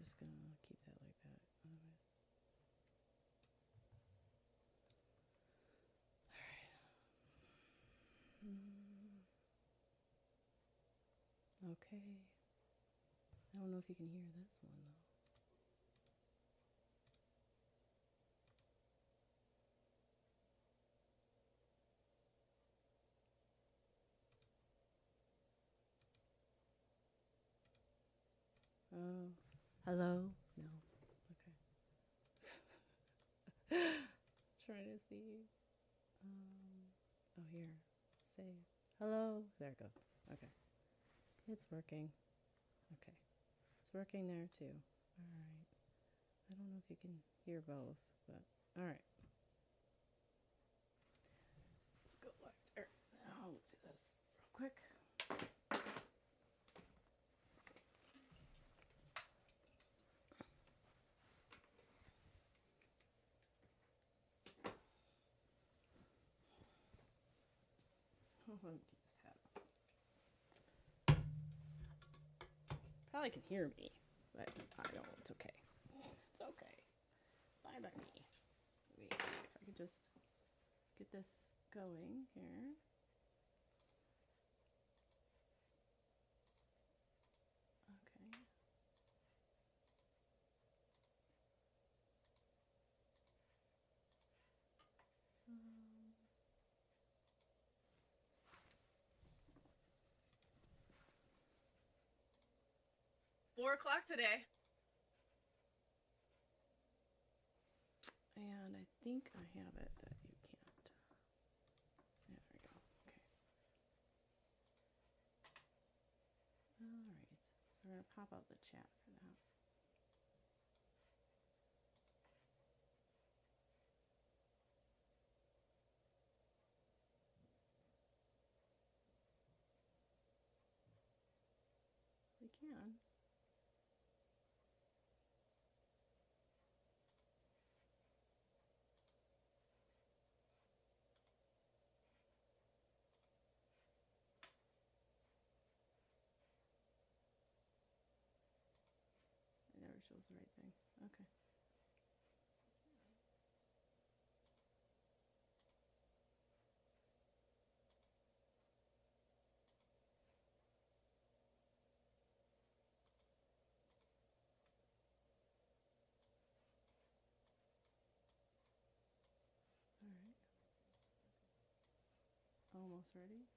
just going to keep that like that. Otherwise. All right. Okay. I don't know if you can hear this one, though. Oh, hello? No. Okay. Trying to see. Oh, here. Say hello. There it goes. Okay. It's working. Okay. It's working there too. All right. I don't know if you can hear both, but all right. Let's go live there. Now let's do this real quick. Oh, let me get this hat off. Probably can hear me, but I don't. It's okay. It's okay. Bye by me. Wait, if I could just get this going here. Okay. 4 o'clock today. And I think I have it that you can't. Yeah, there we go. Okay. All right. So we're going to pop out the chat for that. We can. It never shows the right thing. Okay. All right. Almost ready.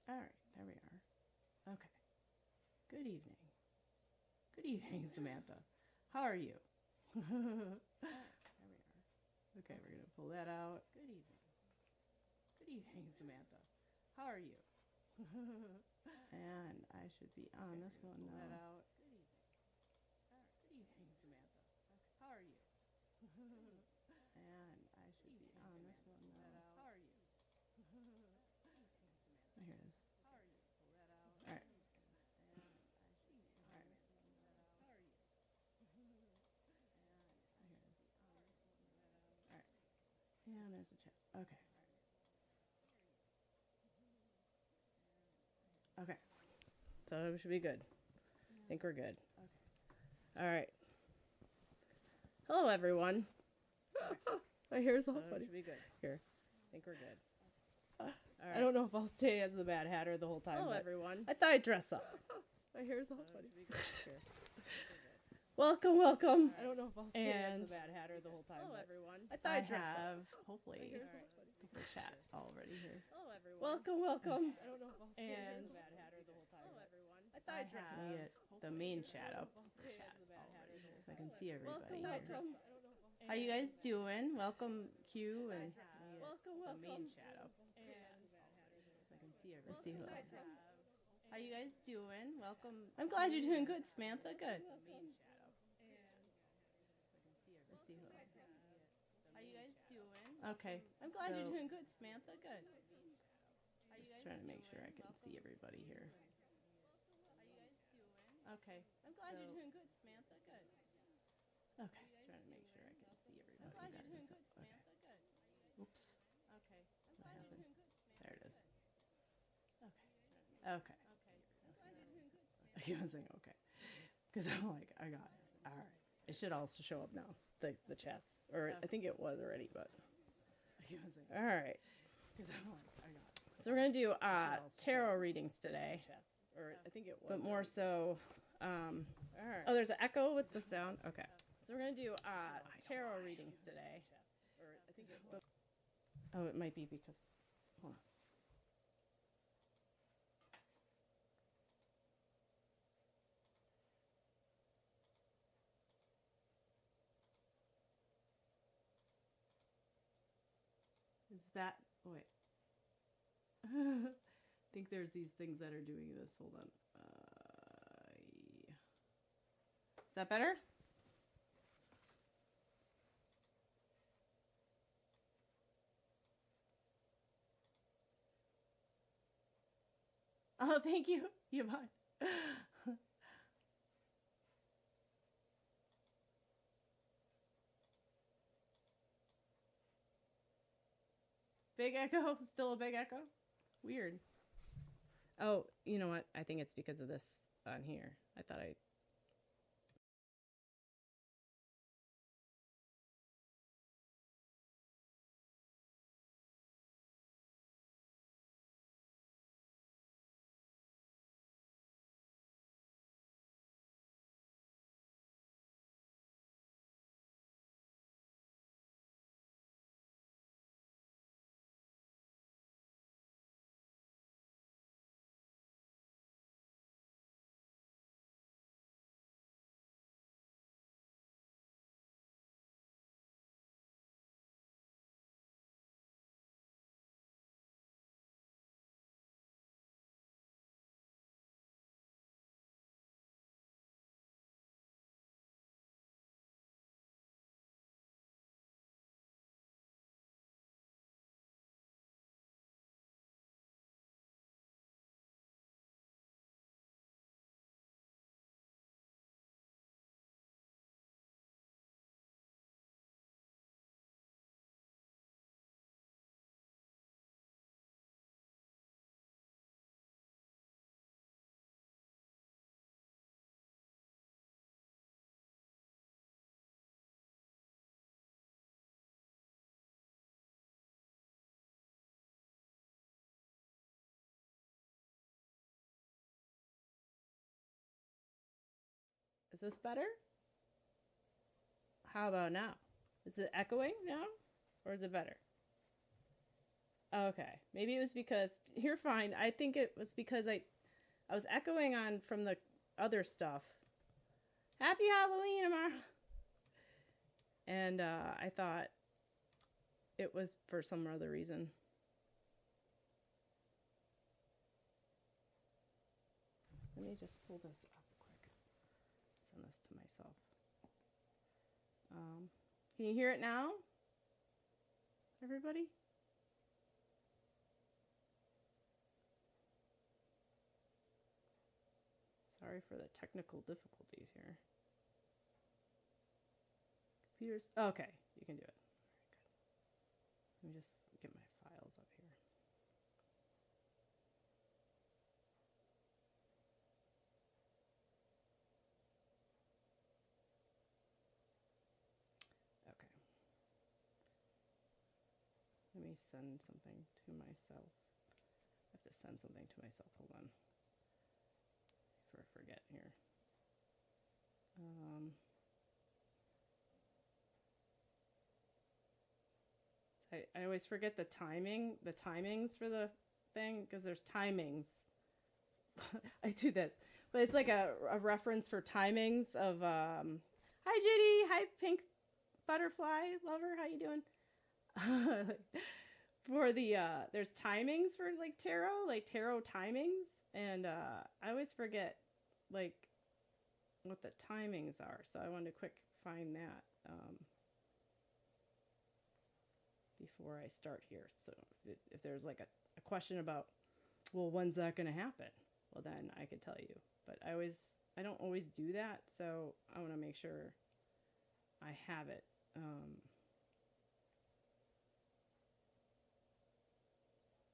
All right, there we are. Okay. Good evening. Good evening, Samantha. How are you? There we are. Okay, we're going to pull that out. Good evening. Good evening, Samantha. How are you? And I should be on this one now. Pull that out. Good evening. Good evening, Samantha. How are you? And I should be on this one now. How are you? Here it is. How are you? Pull that out. All right. Yeah, there's a chat. Okay. Okay. So it should be good. I think we're good. Okay. All right. Hello, everyone. My hair's all funny. Should be good. Here. I think we're good. All right. I don't know if I'll stay as the Mad Hatter the whole time. Hello, everyone. I thought I'd dress up. My hair's all funny. Here. Welcome, welcome. I don't know if I'll stay as the Mad Hatter the whole time. Hello, everyone. I thought I'd dress up. Hopefully, the chat already here. Hello, everyone. Welcome, welcome. I don't know if I'll stay as the Mad Hatter the whole time. Hello, everyone. I thought I'd dress up. Let me get the main chat up so I can see everybody. Welcome. How you guys doing? Welcome, Q, and the main chat up so I can see everybody. Let's see who else. How you guys doing? Welcome. I'm glad you're doing good, Samantha. Good. Let's see who else. How you guys doing? Okay. I'm glad you're doing good, Samantha. Good. Just trying to make sure I can see everybody here. Okay. I'm glad you're doing good, Samantha. Good. Okay. Just trying to make sure I can see everybody. I'm glad you're doing good, Okay. Samantha. Good. Oops. Okay. I'm What glad you're happened? doing good, Samantha. There it is. Okay. Okay. Okay. I'm glad you're doing good, I keep on saying okay. Because I'm like, I got it. All right. It should also show up now, the chats. Or I think it was already, but. I keep on saying all right. Because I'm like, I got it. So we're going to do tarot readings today. Or I think it was. But more so. Oh, there's an echo with the sound. Okay. So we're going to do tarot readings today. Or I think it was. Oh, it might be because. Hold on. Is that. Wait. I think there's these things that are doing this. Hold on. Is that better? Oh, thank you. You mind? Big echo? Still a big echo? Weird. Oh, you know what? I think it's because of this on here. I thought I... Is this better? How about now? Is it echoing now? Or is it better? Okay. Maybe it was because... You're fine. I think it was because I was echoing on from the other stuff. Happy Halloween, Amara! And I thought it was for some other reason. Let me just pull this up quick. Send this to myself. Can you hear it now? Everybody? Sorry for the technical difficulties here. Computers. Okay, you can do it. All right, good. Let me just get my files up here. Okay. Let me send something to myself. I have to send something to myself. Hold on. Before I forget here. I always forget the timings for the thing, because there's timings. I do this, but it's like a reference for timings of, hi Judy, hi Pink Butterfly Lover, how you doing? For the, there's timings for like tarot timings, and I always forget like what the timings are, so I wanted to quick find that before I start here. So if there's like a question about well, when's that going to happen? Well, then I could tell you. But I don't always do that, so I want to make sure I have it.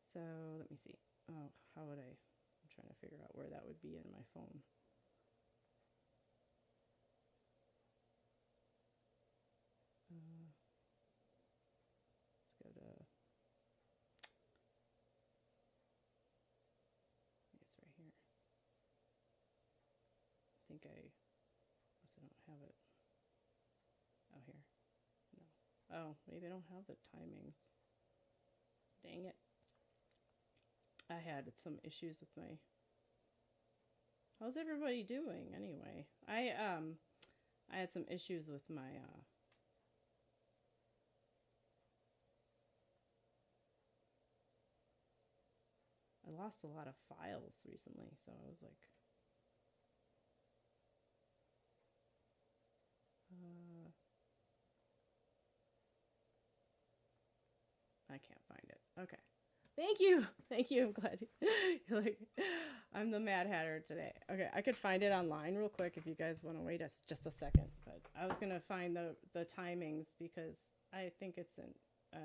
So let me see. Oh, how would I'm trying to figure out where that would be in my phone. Let's go to, it's right here. I think I don't have it. Oh, here. No. Oh, maybe I don't have the timings. Dang it. I had some issues with my... How's everybody doing anyway? I had some issues with my I lost a lot of files recently, so I was like I can't find it. Okay. Thank you. Thank you. I'm glad you're like, I'm the Mad Hatter today. Okay, I could find it online real quick if you guys want to wait just a second. But I was going to find the timings because I think it's I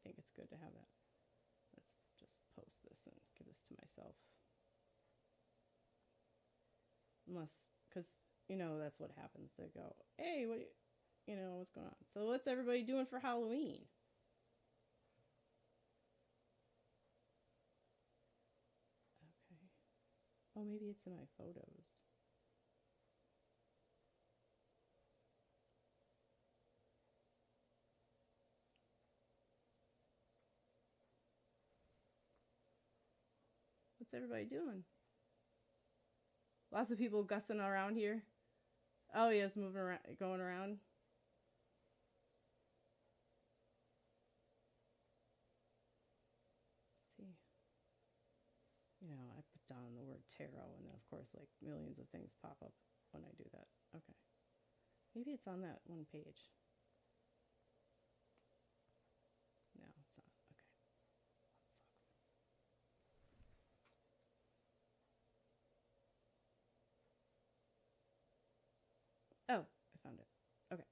think it's good to have that. Let's just post this and give this to myself. Unless, because, that's what happens. They go, hey, what's going on? So what's everybody doing for Halloween? Oh, maybe it's in my photos. What's everybody doing? Lots of people gussing around here. Oh, yes, moving around, going around. Let's see. I put down the word tarot, and then, of course, like millions of things pop up when I do that. Okay. Maybe it's on that one page. No, it's not. Okay. That sucks. Oh, I found it. Okay.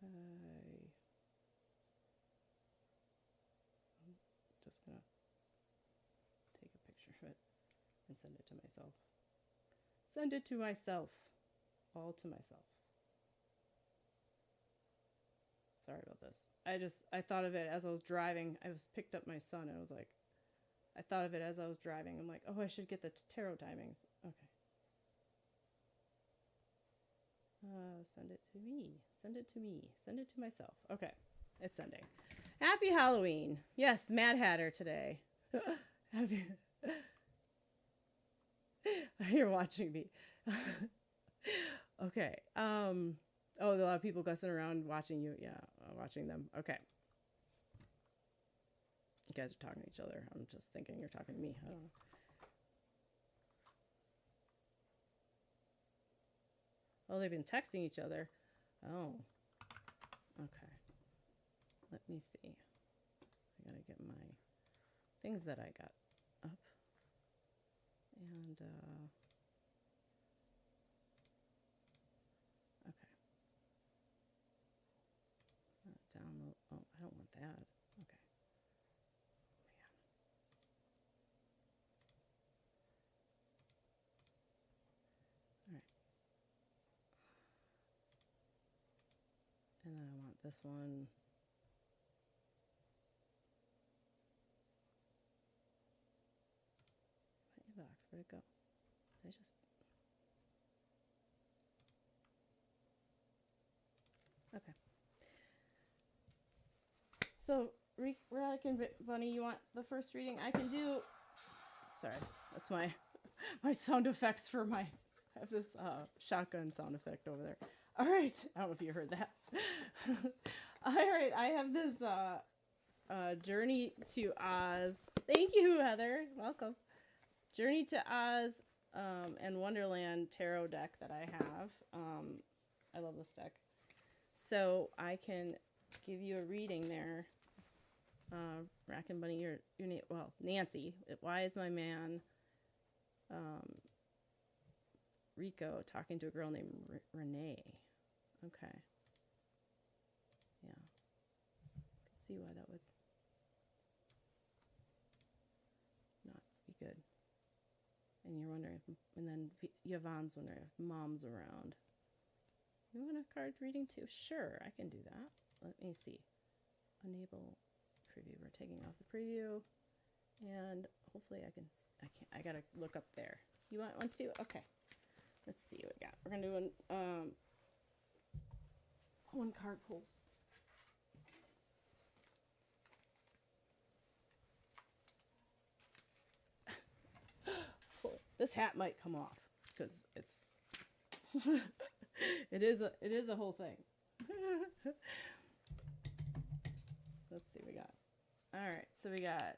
I'm just gonna take a picture of it and send it to myself. Send it to myself. All to myself. Sorry about this. I thought of it as I was driving. I picked up my son and I was like, I thought of it as I was driving. I'm like, oh, I should get the tarot timings. Okay. Send it to me. Send it to me. Send it to myself. Okay. It's sending. Happy Halloween. Yes, Mad Hatter today. Happy. You're watching me. Okay. Oh, a lot of people gussing around watching you. Yeah, watching them. Okay. You guys are talking to each other. I'm just thinking you're talking to me. I don't know. Oh, they've been texting each other. Oh. Okay. Let me see. I gotta get my things that I got up. And, okay. Download. Oh, I don't want that. Okay. Man. All right. And then I want this one. My inbox, where'd it go? Did I just... Okay. So, Radican Bunny, you want the first reading? I can do... Sorry, that's my sound effects for my... I have this shotgun sound effect over there. All right. I don't know if you heard that. All right. I have this Journey to Oz. Thank you, Heather. Welcome. Journey to Oz and Wonderland tarot deck that I have. I love this deck. So I can give you a reading there Rackin' Bunny, your name. Well, Nancy. Why is my man, Rico, talking to a girl named Renee? Okay. Yeah. I can see why that would not be good. And you're wondering if, and then Yvonne's wondering if Mom's around. You want a card reading too? Sure, I can do that. Let me see. Enable preview. We're taking off the preview, and hopefully I can't. I gotta look up there. You want one too? Okay. Let's see what we got. We're gonna do one card pulls. This hat might come off because it's it is a whole thing. Let's see what we got. All right, so we got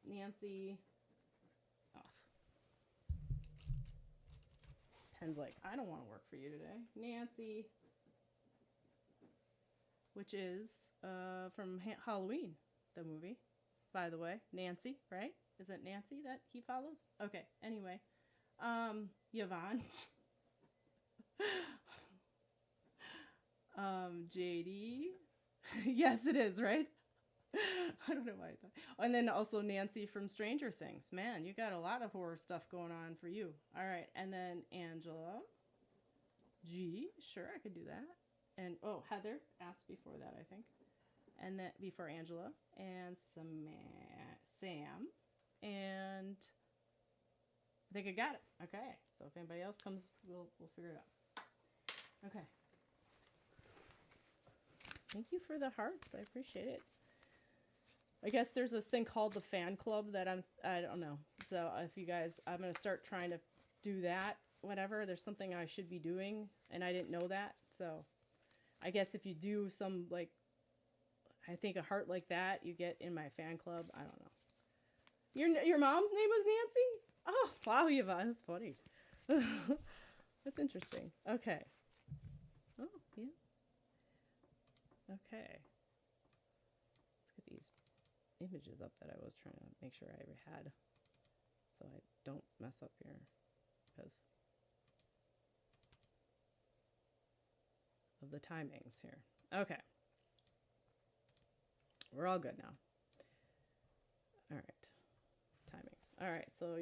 Nancy off. Pen's like, I don't want to work for you today. Nancy, which is from Halloween, the movie, by the way. Nancy, right? Is it Nancy that he follows? Okay, anyway. Yvonne. JD. Yes, it is, right? I don't know why I thought. And then also Nancy from Stranger Things. Man, you got a lot of horror stuff going on for you. All right, and then Angela. G. Sure, I could do that. And, oh, Heather asked before that, I think. And then before Angela. And Sam. And I think I got it. Okay. So if anybody else comes, we'll figure it out. Okay. Thank you for the hearts. I appreciate it. I guess there's this thing called the fan club that I don't know. So if you guys, I'm going to start trying to do that, whatever. There's something I should be doing, and I didn't know that. So I guess if you do some, like, I think a heart like that, you get in my fan club. I don't know. Your mom's name was Nancy? Oh, wow, Yvonne, that's funny. That's interesting. Okay. Oh, yeah. Okay. Let's get these images up that I was trying to make sure I had, so I don't mess up here, because of the timings here. Okay. We're all good now. All right. Timings. All right, so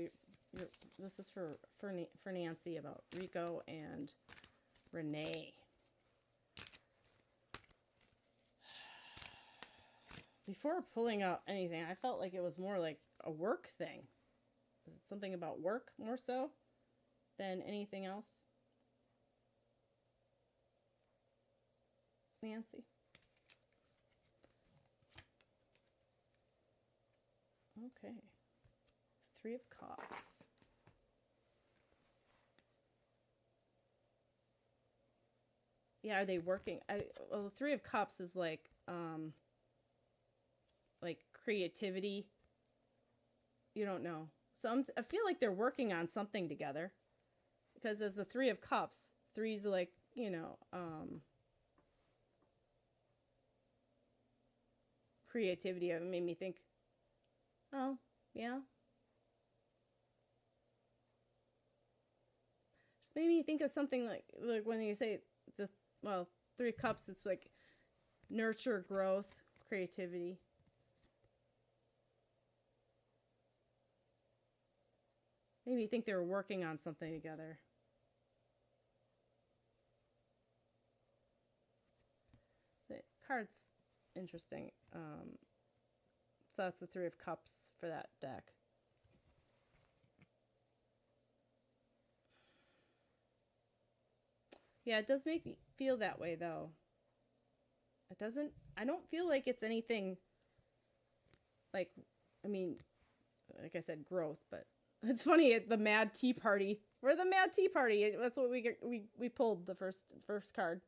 this is for Nancy about Rico and Renee. Before pulling out anything, I felt like it was more like a work thing. Is it something about work more so than anything else? Nancy. Okay. 3 of Cups. Yeah, are they working? Well, the 3 of Cups is like creativity. You don't know. So I feel like they're working on something together. Because as the 3 of Cups, 3's like, you know, creativity. It made me think, oh, yeah. Just made me think of something like when you say 3 Cups, it's like nurture, growth, creativity. Made me think they were working on something together. The card's interesting. So that's the 3 of Cups for that deck. Yeah, it does make me feel that way, though. It doesn't... I don't feel like it's anything... Like, I mean, like I said, growth, but... It's funny, at the Mad Tea Party. We're the Mad Tea Party. That's what we pulled the first card.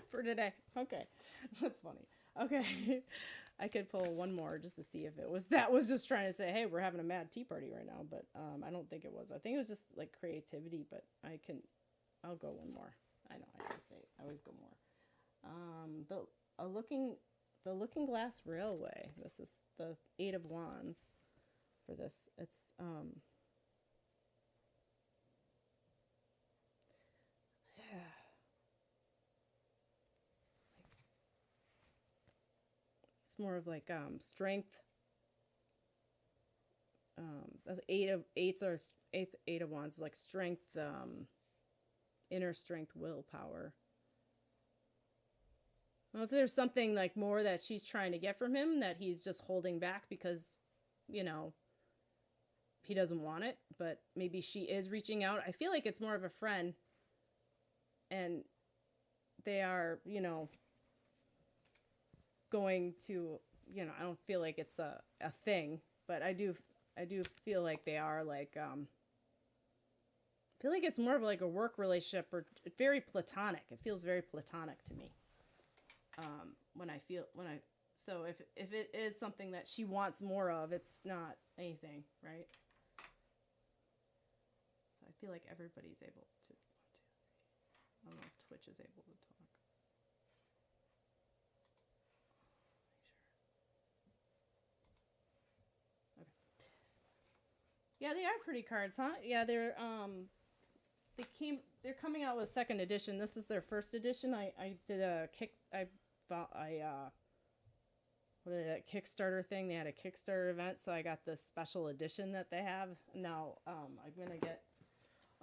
For today. Okay. That's funny. Okay. I could pull one more just to see if it was... That was just trying to say, hey, we're having a Mad Tea Party right now. But I don't think it was. I think it was just, like, creativity. But I'll go one more. I know, I always go more. the Looking Glass Railway. This is the Eight of Wands for this. It's it's more of like strength. The eight of wands, like strength, inner strength, willpower. I don't know if there's something like more that she's trying to get from him that he's just holding back because, you know, he doesn't want it, but maybe she is reaching out. I feel like it's more of a friend, and they are, you know, going to, you know, I don't feel like it's a thing, but I do feel like they are like, I feel like it's more of like a work relationship, or very platonic. It feels very platonic to me. So if it is something that she wants more of, it's not anything, right? So I feel like everybody's able to. I don't know if Twitch is able to talk. Okay. Yeah, they are pretty cards, huh? Yeah, they're coming out with second edition. This is their first edition. I did a Kickstarter thing. They had a Kickstarter event, so I got this special edition that they have. Now, I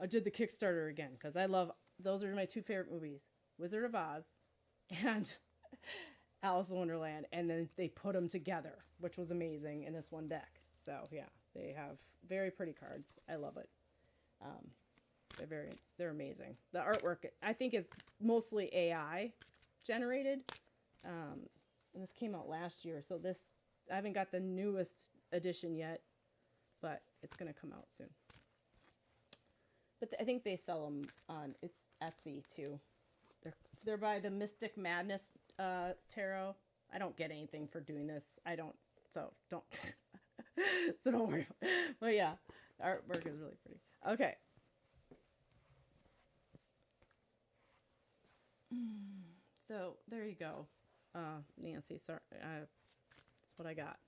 did the Kickstarter again because I love, those are my two favorite movies, Wizard of Oz and Alice in Wonderland, and then they put them together, which was amazing in this one deck. So yeah, they have very pretty cards. I love it. They're amazing. The artwork, I think, is mostly AI generated. And this came out last year, so I haven't got the newest edition yet, but it's gonna come out soon. But I think they sell them on Etsy too. They're by the Mystic Madness Tarot. I don't get anything for doing this. So don't worry. But yeah, the artwork is really pretty. Okay. So there you go, Nancy. Sorry, that's what I got.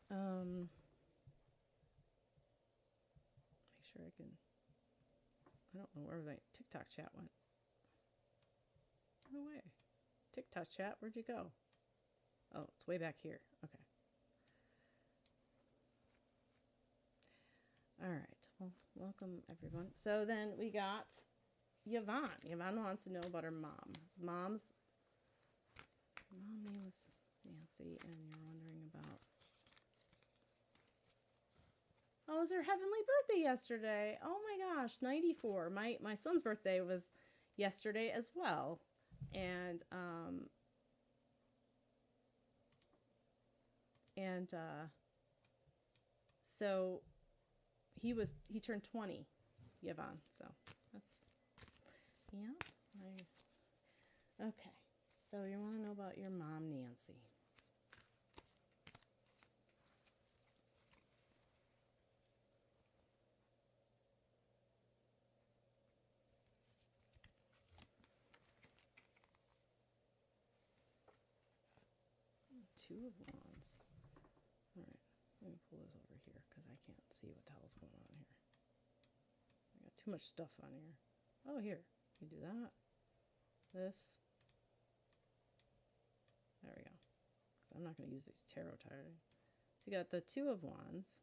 Make sure I can. I don't know where my TikTok chat went. No way. TikTok chat, where'd you go? Oh, it's way back here. Okay. All right. Well, welcome everyone. So then we got Yvonne. Yvonne wants to know about her mom. His mom's mom name was Nancy, and you're wondering about. Oh, it was her heavenly birthday yesterday. Oh my gosh, 94. My son's birthday was yesterday as well, and so he turned 20, Yvonne. So that's. Yeah. Okay. So you want to know about your mom, Nancy. Two of Wands. All right. Let me pull this over here because I can't see what the hell's going on here. I got too much stuff on here. Oh, here. You do that. This. There we go. Because I'm not going to use these tarot cards. So you got the Two of Wands.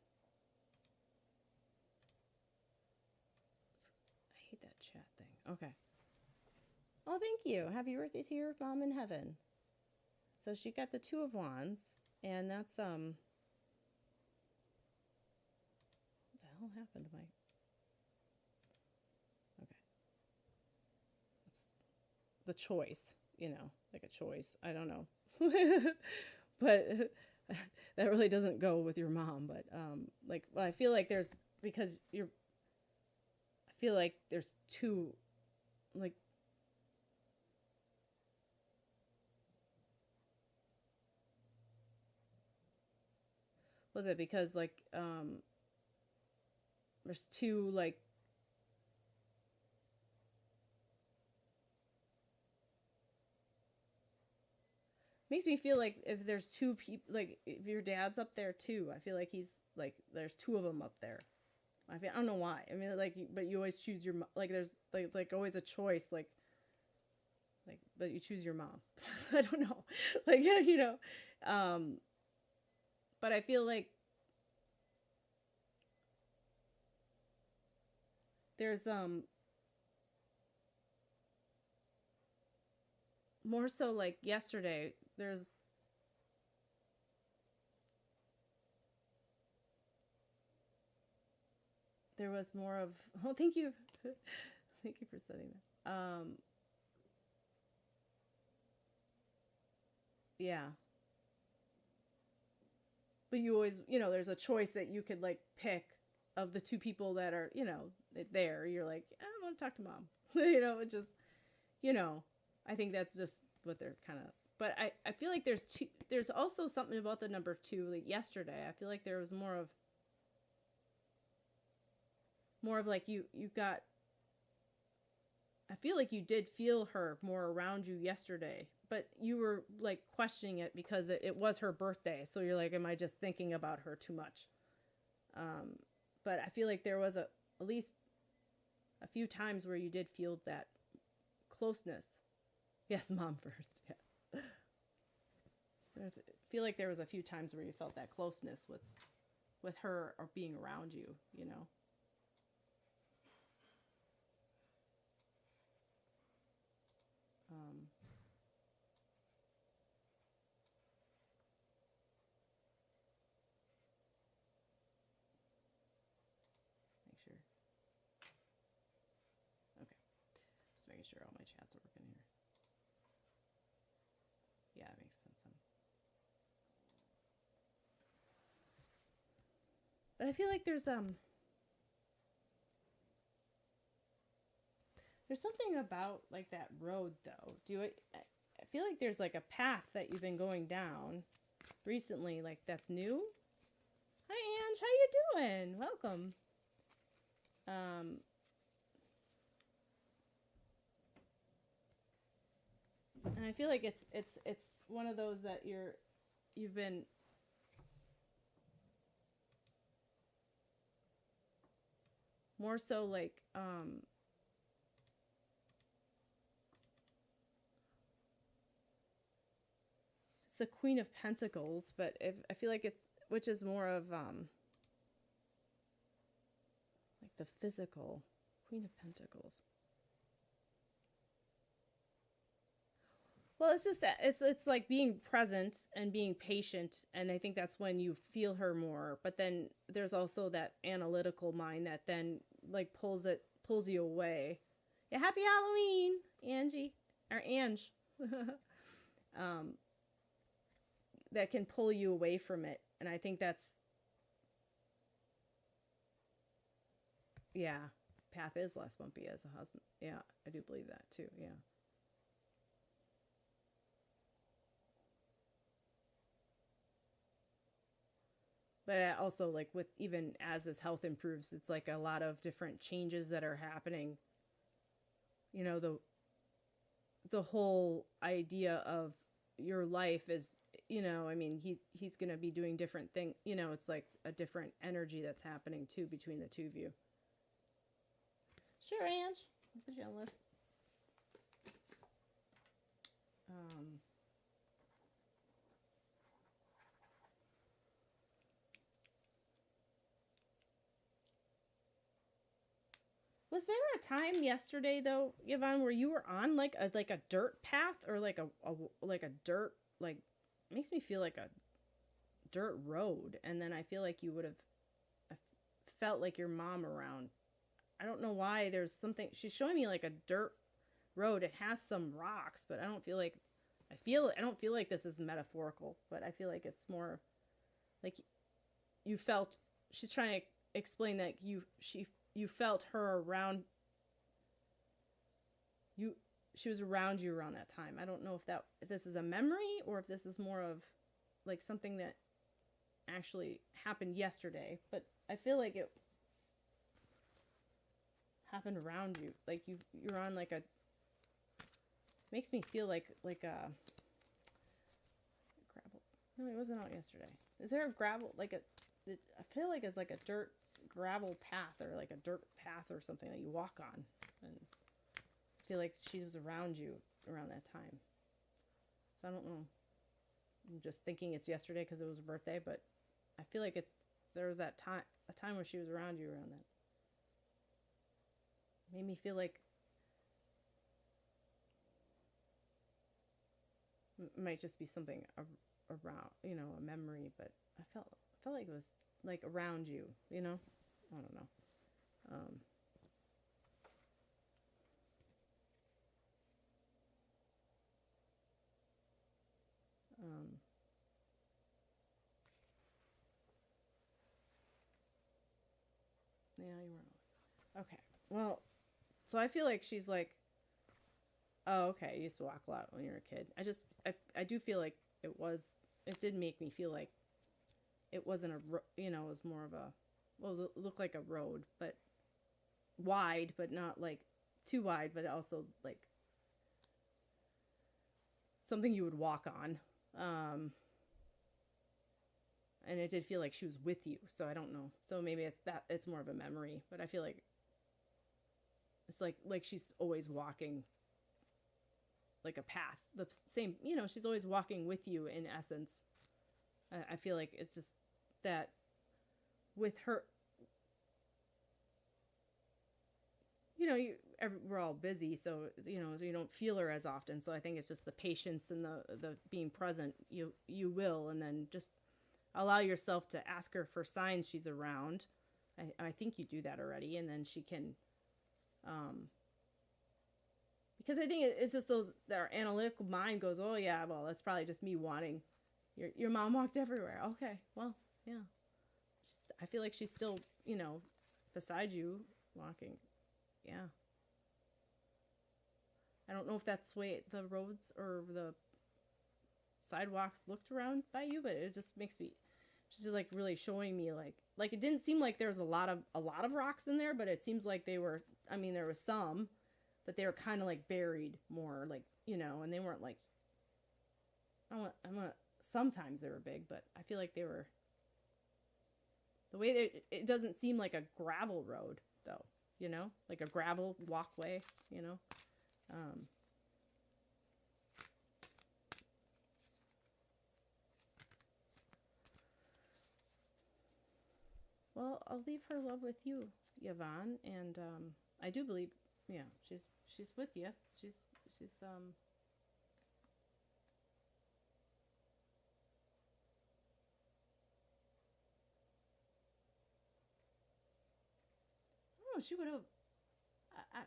I hate that chat thing. Okay. Oh, thank you. Happy birthday to your mom in heaven. So she got the Two of Wands, and that's what the hell happened to my. The choice, like a choice. I don't know. But that really doesn't go with your mom. But I feel like there's two, like, was it because there's two, like, makes me feel like if there's two people, like if your dad's up there too, I feel like he's like there's two of them up there. I don't know why. I mean, like, but you always choose your like. There's like always a choice, like, but you choose your mom. I don't know, like you know, but I feel like there's more so like yesterday. There was more of, oh, thank you. Thank you for saying that. Yeah. But you always, there's a choice that you could like pick of the two people that are, there. You're like, I want to talk to mom. It just, I think that's just what they're kind of, but I feel like there's also something about the number 2, like yesterday. I feel like there was more of like you got, I feel like you did feel her more around you yesterday, but you were like questioning it because it was her birthday. So you're like, am I just thinking about her too much? But I feel like there was at least a few times where you did feel that closeness. Yes, mom first. Yeah. I feel like there was a few times where you felt that closeness with her or being around you, Make sure. Okay. Just making sure all my chats are working here. Yeah, it makes sense. But I feel like there's something about like that road though. I feel like there's like a path that you've been going down recently, like that's new. Hi Ange, how you doing? Welcome. And I feel like it's one of those that you've been more so like it's the Queen of Pentacles, but I feel like which is more of like the physical Queen of Pentacles. Well, it's just it's like being present and being patient, and I think that's when you feel her more. But then there's also that analytical mind that then like pulls you away. Yeah, happy Halloween, Angie or Ange. That can pull you away from it, and I think that's path is less bumpy as a husband. Yeah, I do believe that too. Yeah. But also, like, with even as his health improves, it's like a lot of different changes that are happening. The whole idea of your life is, I mean, he's going to be doing different things. It's like a different energy that's happening too between the two of you. Sure, Ange. I'll put you on the list. Was there a time yesterday though, Yvonne, where you were on like a dirt path or like a dirt, like, makes me feel like a dirt road, and then I feel like you would have felt like your mom around. I don't know why. There's something she's showing me, like a dirt road. It has some rocks, but I don't feel like this is metaphorical, but I feel like it's more like you felt, she's trying to explain that you felt her around you. She was around you around that time. I don't know if this is a memory or if this is more of like something that actually happened yesterday, but I feel like it happened around you. Like you're on like makes me feel like a, No, he wasn't out yesterday. Is there a gravel, like I feel like it's like a dirt gravel path or like a dirt path or something that you walk on. And I feel like she was around you around that time. So I don't know. I'm just thinking it's yesterday because it was her birthday, but I feel like there was a time where she was around you around that. Made me feel like it might just be something around, a memory, but I felt like it was like around you, I don't know. Yeah, you weren't. Okay. Well, so I feel like she's like, oh, okay, you used to walk a lot when you were a kid. I do feel like it did make me feel like it wasn't it was more of it looked like a road, but wide, but not like too wide, but also like something you would walk on. And it did feel like she was with you, so I don't know. So maybe it's more of a memory, but I feel like it's like she's always walking like a path, the same, she's always walking with you in essence. I feel like it's just that with her, we're all busy, so you don't feel her as often. So I think it's just the patience and the being present. You will, and then just allow yourself to ask her for signs she's around. I think you do that already, and then she can, because I think it's just our analytical mind goes, oh yeah, well that's probably just me wanting. Your mom walked everywhere. Okay, well yeah, I feel like she's still beside you walking. Yeah. I don't know if that's the way the roads or the sidewalks looked around by you, but it just makes me, she's just like really showing me like it didn't seem like there was a lot of rocks in there, but it seems like there was some, but they were kind of like buried more, like, and they weren't like, sometimes they were big, but I feel like they were, the way it doesn't seem like a gravel road though, like a gravel walkway, Well, I'll leave her love with you, Yvonne, and I do believe, yeah, she's with you. She's oh, she would have. I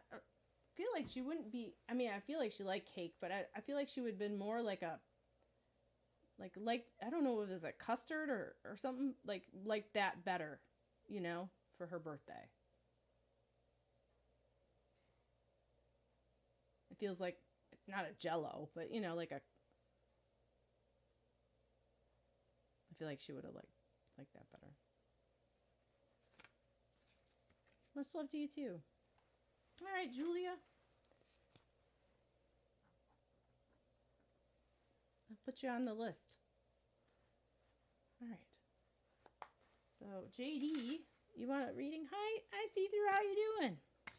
feel like she wouldn't be. I mean, I feel like she liked cake, but I feel like she would have been more like a. Like I don't know if it was a custard or something like that better, for her birthday. It feels like not a Jello, but like a. I feel like she would have liked that better. Much love to you too. All right, Julia. I'll put you on the list. All right. So, JD, you want a reading? Hi, I see through. How you doing?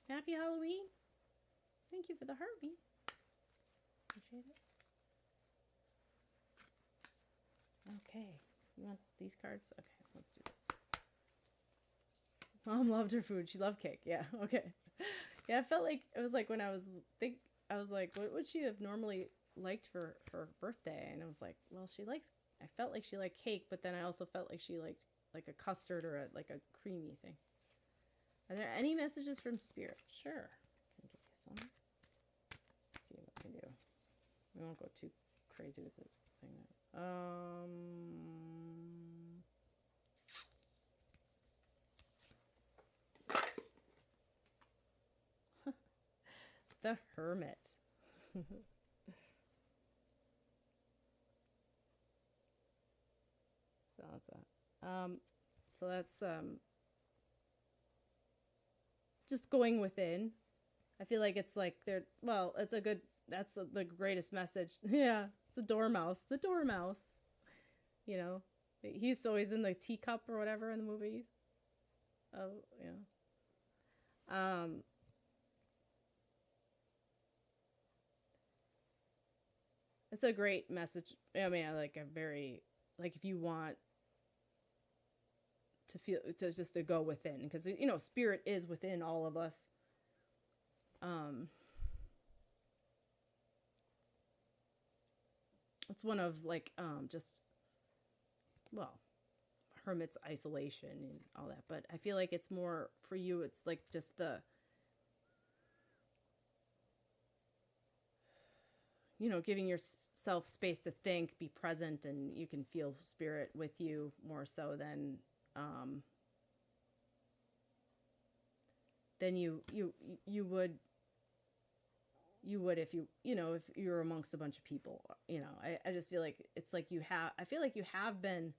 Happy Halloween. Thank you for the heartbeat. Appreciate it. Okay. You want these cards? Okay, let's do this. Mom loved her food. She loved cake. Yeah, okay. Yeah, I felt like, it was like when I was like, what would she have normally liked for her birthday? And I was like, well, I felt like she liked cake, but then I also felt like she liked like a custard or like a creamy thing. Are there any messages from Spirit? Sure. Can give you some. Let's see what I can do. We won't go too crazy with the thing. The Hermit. So that's that. So that's just going within. I feel like it's like it's a good, the greatest message. Yeah, it's a dormouse. The dormouse. You know, he's always in the teacup or whatever in the movies. Oh, yeah. It's a great message. I mean, I like a very, like, if you want to feel, to just to go within, because, you know, spirit is within all of us. It's one of, like, just, well, hermit's isolation and all that, but I feel like it's more for you, it's like just the, you know, giving yourself space to think, be present, and you can feel spirit with you more so than you would if you know, if you're amongst a bunch of people. You know, I just feel like it's like I feel like you have been.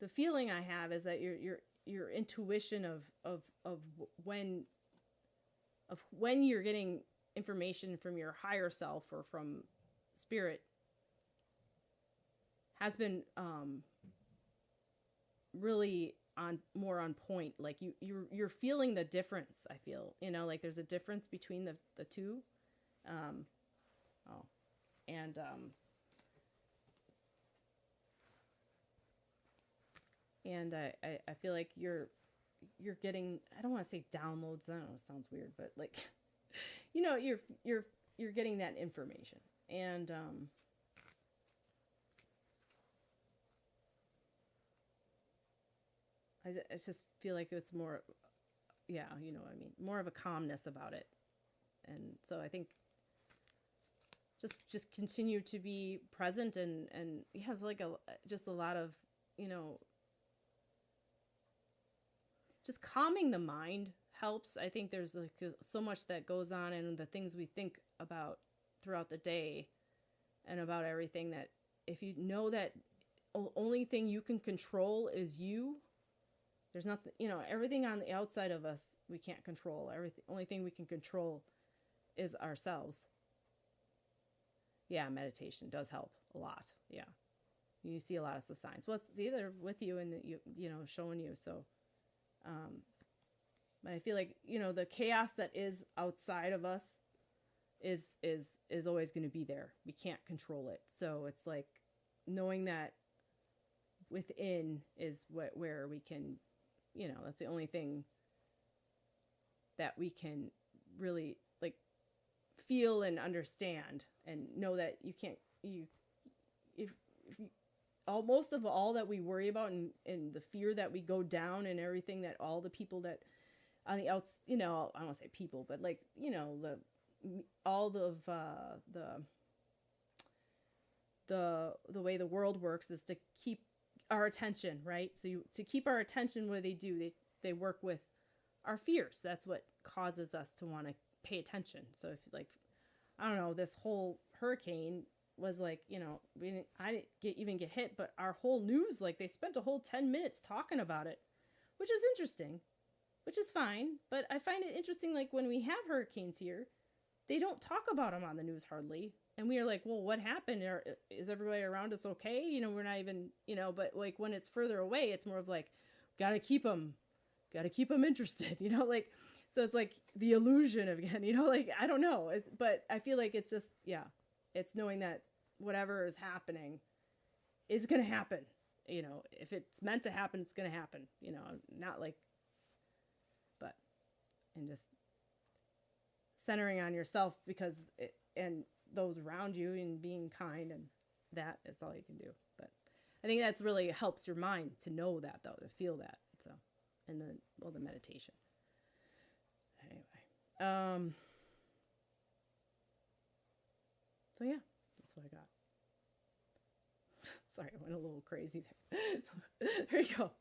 The feeling I have is that your intuition of when you're getting information from your higher self or from spirit has been really more on point. Like you're feeling the difference. I feel, you know, like there's a difference between the two. And I feel like you're getting, I don't want to say downloads, I don't know, it sounds weird, but like, you know, you're getting that information. And I just feel like it's more, yeah, you know what I mean, more of a calmness about it. And so I think just continue to be present and it has like just a lot of, you know, just calming the mind helps. I think there's like so much that goes on and the things we think about throughout the day and about everything, that if you know that only thing you can control is you, there's nothing, you know, everything on the outside of us we can't control. Everything, only thing we can control is ourselves. Yeah, meditation does help a lot. Yeah, you see a lot of the signs. Well, it's either with you and you know, showing you. So but I feel like, you know, the chaos that is outside of us is always going to be there. We can't control it. So it's like knowing that within is where we can, you know, that's the only thing that we can really like feel and understand, and know that you can't, if you, most of all that we worry about and the fear that we go down and everything, that all the people that on the outs, you know, I don't want to say people, but like, you know, all of the way the world works is to keep our attention, right? So to keep our attention, what do? They work with our fears. That's what causes us to want to pay attention. So if, like, I don't know, this whole hurricane was like, you know, I didn't even get hit, but our whole news, like, they spent a whole 10 minutes talking about it, which is interesting, which is fine. But I find it interesting, like, when we have hurricanes here, they don't talk about them on the news hardly. And we are like, well, what happened? Is everybody around us okay? You know, we're not even, you know, but like when it's further away, it's more of like, gotta keep them interested, you know, like, so it's like the illusion of, again, you know, like, I don't know. But I feel like it's just, yeah, it's knowing that whatever is happening is going to happen. You know, if it's meant to happen, it's going to happen, you know, not like, but, and just centering on yourself and those around you and being kind, and that is all you can do. But I think that's really helps your mind to know that, though, to feel that. So, and then, well, the meditation. Anyway, so yeah, that's what I got. Sorry, I went a little crazy there. There you go.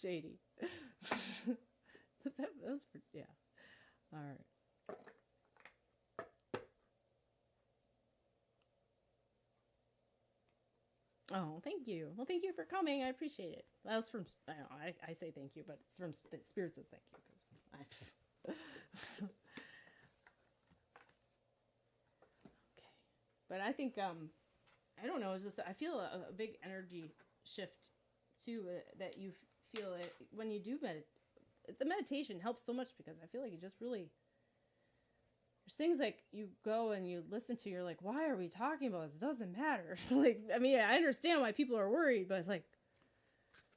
Shady. that was for, yeah. All right. Oh, thank you. Well, thank you for coming. I appreciate it. That was from, I say thank you, but it's from Spirit says thank you. Okay. But I think I don't know. It's just I feel a big energy shift too that you feel it when you do meditate. The meditation helps so much because I feel like it just really. There's things like you go and you listen to, you're like, why are we talking about this? It doesn't matter. Like, I mean, I understand why people are worried, but like,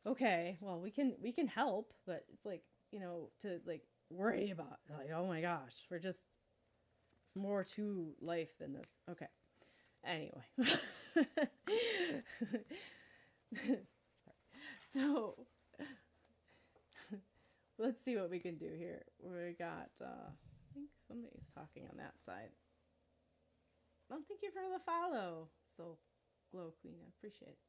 okay, well, we can help, but it's like, you know, to like worry about, like, oh my gosh, it's more to life than this. Okay. Anyway. So, let's see what we can do here. We got, I think somebody's talking on that side. Well, thank you for the follow. So, Glow Queen, I appreciate it.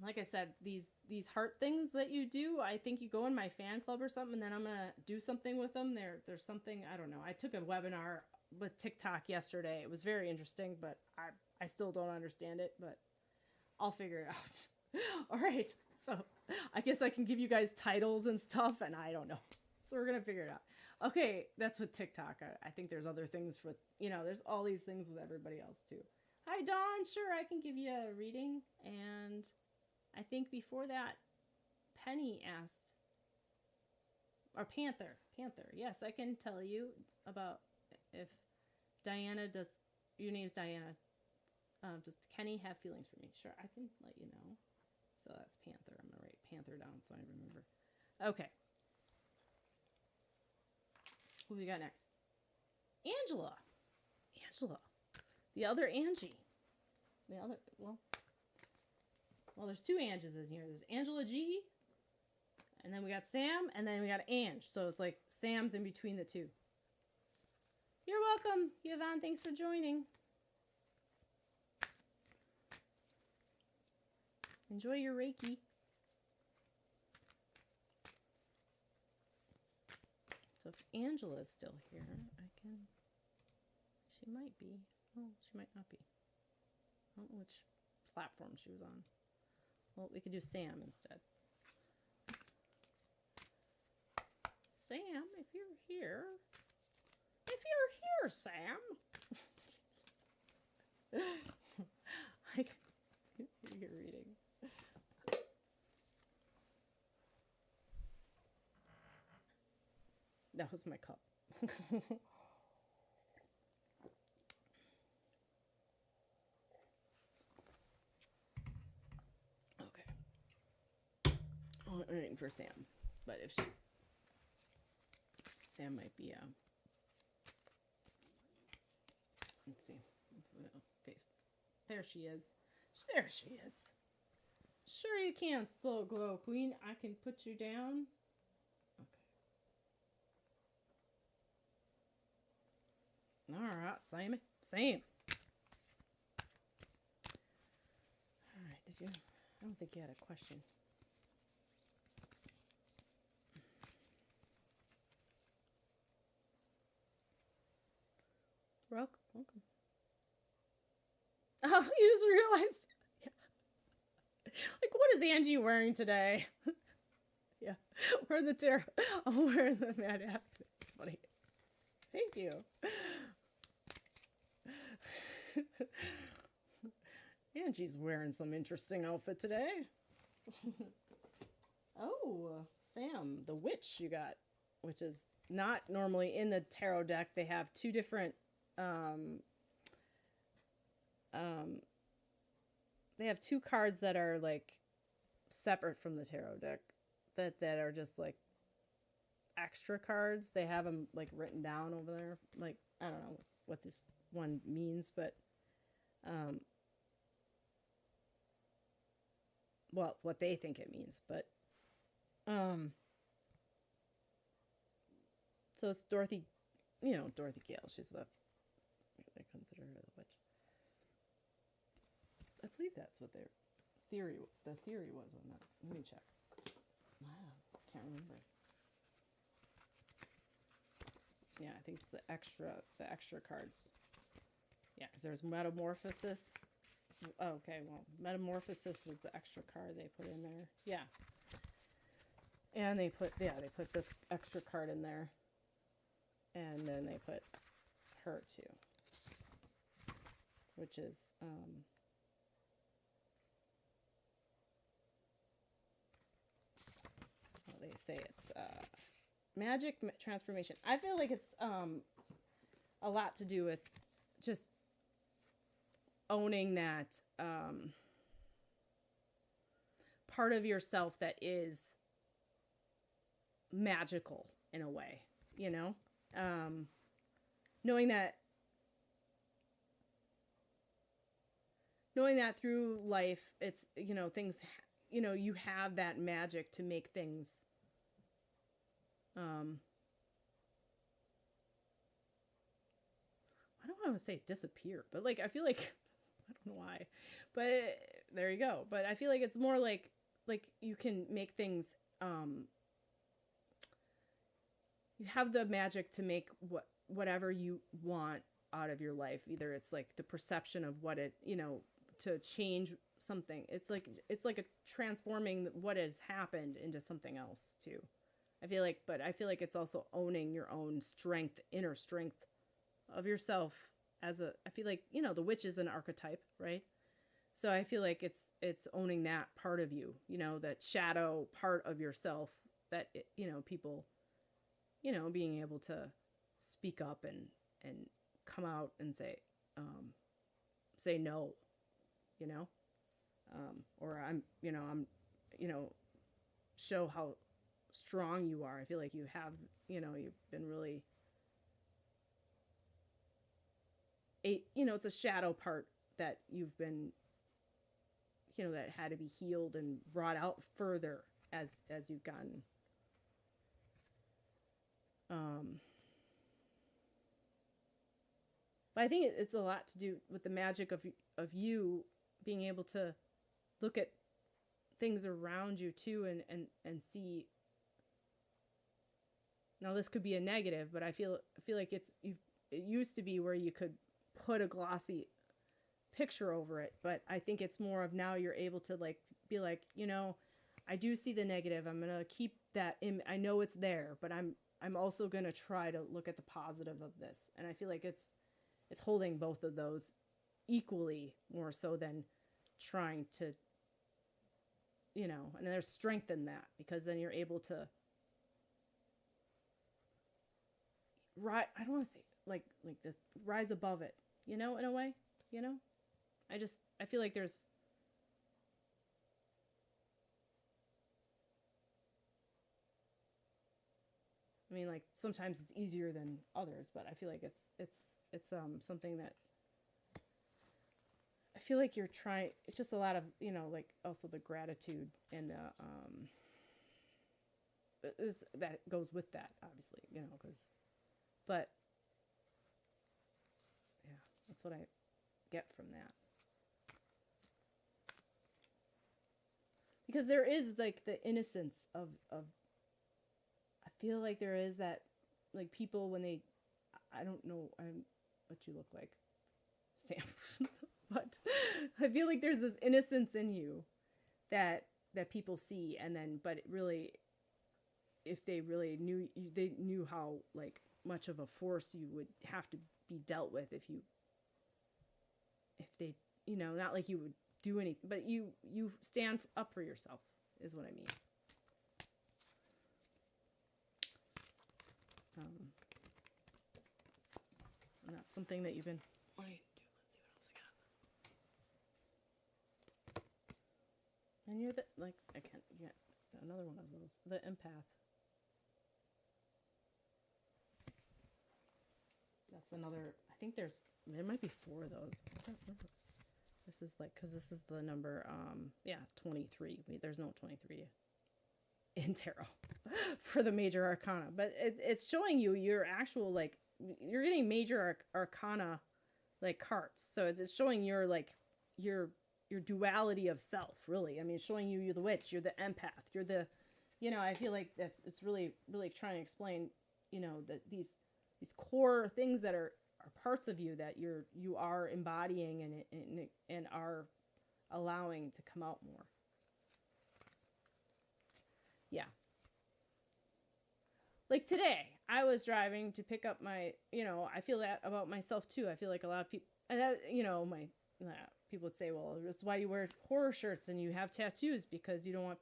Like I said, these heart things that you do, I think you go in my fan club or something, and then I'm gonna do something with them. There's something, I don't know. I took a webinar with TikTok yesterday. It was very interesting, but I still don't understand it, but I'll figure it out. All right, so I guess I can give you guys titles and stuff, and I don't know. So we're gonna figure it out. Okay, that's with TikTok. I think there's other things with, you know, there's all these things with everybody else too. Hi, Dawn. Sure, I can give you a reading. And I think before that, Penny asked, or Panther. Yes, I can tell you about if Diana does, your name's Diana. Does Kenny have feelings for me? Sure, I can let you know. So that's Panther. I'm going to write Panther down so I remember. Okay. Who we got next? Angela. The other Angie. Well, there's two Anges in here. There's Angela G, and then we got Sam, and then we got Ange. So it's like Sam's in between the two. You're welcome, Yvonne. Thanks for joining. Enjoy your Reiki. So if Angela is still here, she might be. Oh, she might not be. I don't know which platform she was on. Well, we could do Sam instead. Sam, if you're here. Sam. I can hear your reading. That was my cup. I'm waiting for Sam, but if Sam might be let's see, Facebook. There she is. Sure you can, Slow Glow Queen. I can put you down. Okay. All right, Sam. All right. Did you? I don't think you had a question. Welcome. Oh, you just realized. Yeah. Like, what is Angie wearing today? Yeah, wearing the tarot. I'm wearing the Mad Hat. It's funny. Thank you. Angie's wearing some interesting outfit today. Oh, Sam, the witch you got, which is not normally in the tarot deck. They have two different they have two cards that are like separate from the tarot deck that are just like extra cards. They have them like written down over there. Like, I don't know what this one means, but well, what they think it means, but so it's Dorothy, Dorothy Gale. She's they consider her the witch. I believe that's what the theory was on that. Let me check. Wow, can't remember. Yeah, I think it's the extra cards. Yeah, because there's Metamorphosis. Oh, okay, well, Metamorphosis was the extra card they put in there. Yeah. And they put this extra card in there. And then they put her too, which is well, they say it's magic transformation. I feel like it's a lot to do with just owning that part of yourself that is magical in a way, you know? Knowing that through life, it's, you know, things, you know, you have that magic to make things, I don't want to say disappear, but like, I feel like, I don't know why, but there you go. But I feel like it's more like you can make things, you have the magic to make whatever you want out of your life. Either it's like the perception of what it, you know, to change something. It's like a transforming what has happened into something else too. I feel like it's also owning your own strength, inner strength of yourself I feel like, you know, the witch is an archetype, right? So I feel like it's owning that part of you, you know, that shadow part of yourself that, you know, people, you know, being able to speak up and come out and say no, you know, or I'm, you know, show how strong you are. I feel like you have, you know, you've been really, you know, it's a shadow part that you've been, you know, that had to be healed and brought out further as you've gotten. But I think it's a lot to do with the magic of you being able to look at things around you too and see. Now this could be a negative, but I feel like it used to be where you could put a glossy picture over it, but I think it's more of now you're able to like be like, you know, I do see the negative. I'm gonna keep that in. I know it's there, but I'm also gonna try to look at the positive of this, and I feel like it's holding both of those equally more so than trying to, you know, and there's strength in that because then you're able to I don't want to say like this, rise above it, you know, in a way, you know. I feel like there's I mean, like sometimes it's easier than others, but I feel like it's something that I feel like you're trying. It's just a lot of, you know, like also the gratitude and the that goes with that, obviously, you know, but yeah, that's what I get from that. Because there is like the innocence of I feel like there is that, like people when they, I don't know what you look like, Sam, but I feel like there's this innocence in you that people see, and then, but it really, if they really knew you, they knew how like much of a force you would have to be dealt with if they, you know, not like you would do anything, but you stand up for yourself is what I mean. And that's something that you've been. Wait, let's see what else I got. And you're the, like, I can't get another one of those. The empath. That's another. I think there might be 4 of those. I don't remember. This is like, because this is the number, 23. There's no 23 in tarot for the major arcana, but it's showing you your actual, like, you're getting major arcana like cards, so it's showing your like your duality of self, really. I mean, it's showing you're the witch, you're the empath, you're the, you know, I feel like it's really trying to explain, you know, that these core things that are parts of you that you are embodying and are allowing to come out more. Yeah. like today, I was driving to pick up my, I feel that about myself too. I feel like a lot of people, and that, people would say, well, that's why you wear horror shirts and you have tattoos, because you don't want,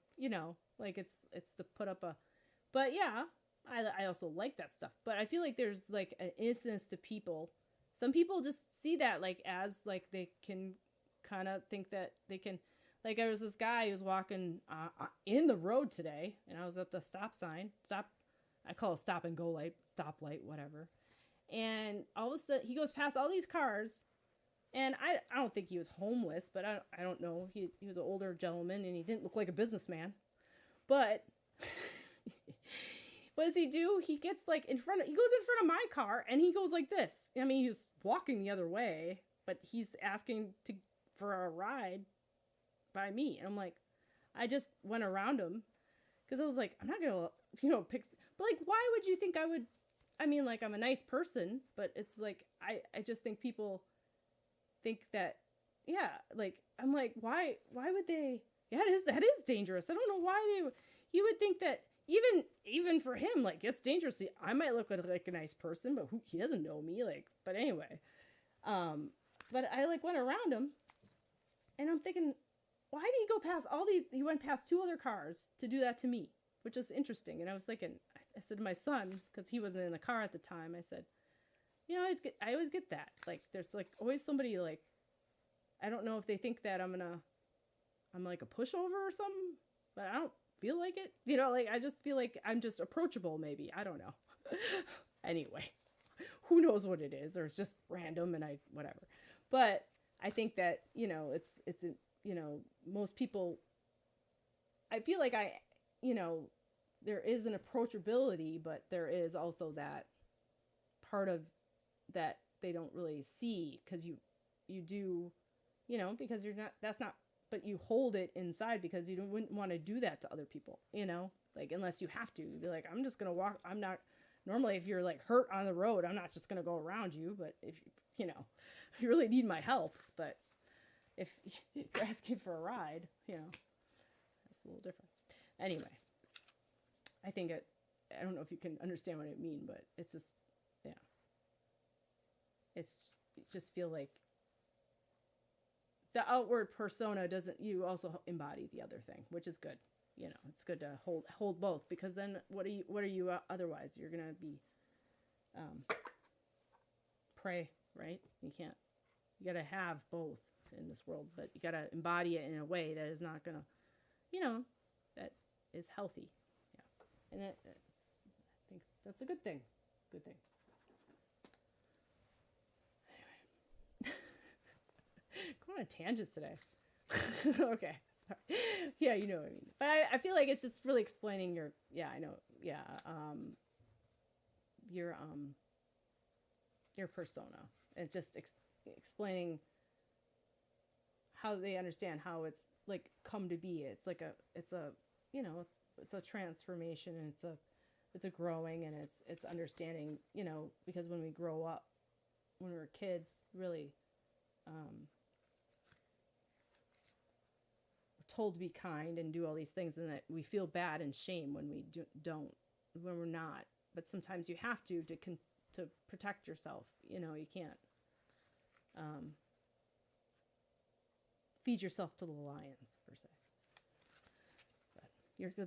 like it's to put up a, but yeah, I also like that stuff. But I feel like there's like an innocence to people. Some people just see that like as like they can kind of think that they can, like there was this guy who was walking in the road today, and I was at the stop sign, I call it stop and go light, stoplight, whatever. And all of a sudden he goes past all these cars, and I don't think he was homeless, but I don't know. He was an older gentleman, and he didn't look like a businessman. But what does he do? He gets like he goes in front of my car, and he goes like this. I mean, he was walking the other way, but he's asking for a ride by me. And I'm like, I just went around him because I was like, I'm not going to, pick, but like, why would you think I would? I mean, like, I'm a nice person, but it's like, I just think people think that, yeah, like, I'm like, why would they? Yeah, that is dangerous. I don't know why you would think that even for him, like, it's dangerous. I might look like a nice person, but he doesn't know me, like, but anyway, but I like went around him, and I'm thinking, why did he go past he went past 2 other cars to do that to me, which is interesting. And I was thinking, I said to my son, because he wasn't in the car at the time, I said, I always get that. Like, there's like always somebody like, I don't know if they think that I'm like a pushover or something, but I don't feel like it. Like I just feel like I'm just approachable, maybe. I don't know. Anyway, who knows what it is, or it's just random and whatever. But I think that, it's most people, I feel like there is an approachability, but there is also that part of that they don't really see, because you do, because that's not, but you hold it inside because you wouldn't want to do that to other people, like, unless you have to. You'd be like, I'm just going to walk. I'm not, normally if you're like hurt on the road, I'm not just going to go around you, but if you really need my help, but if you're asking for a ride, that's a little different. Anyway, I think I don't know if you can understand what I mean, but it's just, it just feel like the outward persona you also embody the other thing, which is good. It's good to hold both, because then what are you otherwise? You're going to be prey, right? You got to have both in this world, but you got to embody it in a way that is not going to, that is healthy. Yeah. And I think that's a good thing. Good thing. Going on tangents today. Okay, sorry. Yeah, you know what I mean. But I feel like it's just really explaining your, I know, your persona, and just explaining how they understand how it's like come to be. It's like it's a transformation, and it's a growing, and it's understanding, because when we grow up, when we're kids, really, told to be kind and do all these things, and that we feel bad and shame when we don't, when we're not. But sometimes you have to protect yourself. You can't feed yourself to the lions, per se.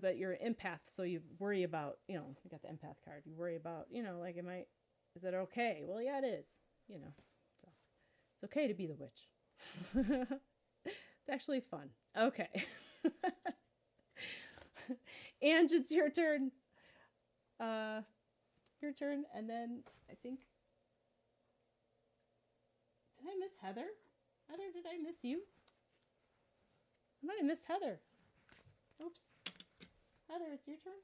But you're an empath, so you worry about, you got the empath card. You worry about, like, is it okay? Well, yeah, it is. So it's okay to be the witch. It's actually fun. Okay. Angie, it's your turn. Your turn, and then I think, did I miss Heather? Heather, did I miss you? I might have missed Heather. Oops. Heather, it's your turn.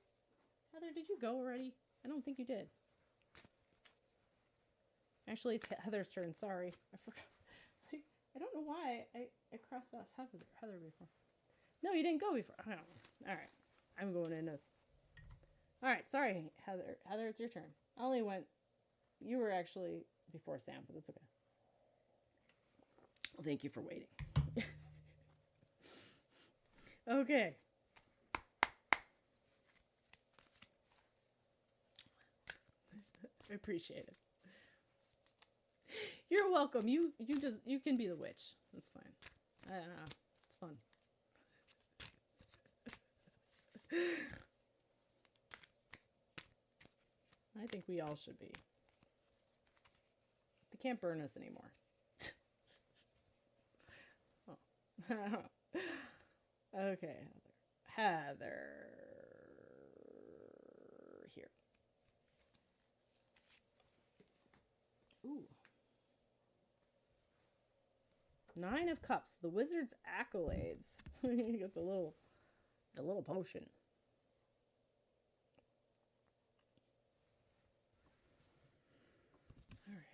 Heather, did you go already? I don't think you did. Actually, it's Heather's turn. Sorry. I forgot. I don't know why I crossed off Heather before. No, you didn't go before. Oh, all right. I'm going in. All right. Sorry, Heather. Heather, it's your turn. I only went. You were actually before Sam, but that's okay. Well, thank you for waiting. Okay. I appreciate it. You're welcome. You can be the witch. That's fine. I don't know. It's fun. I think we all should be. They can't burn us anymore. Oh. Okay, Heather. Here. Ooh. 9 of Cups. The Wizard's accolades. You get the little potion. All right.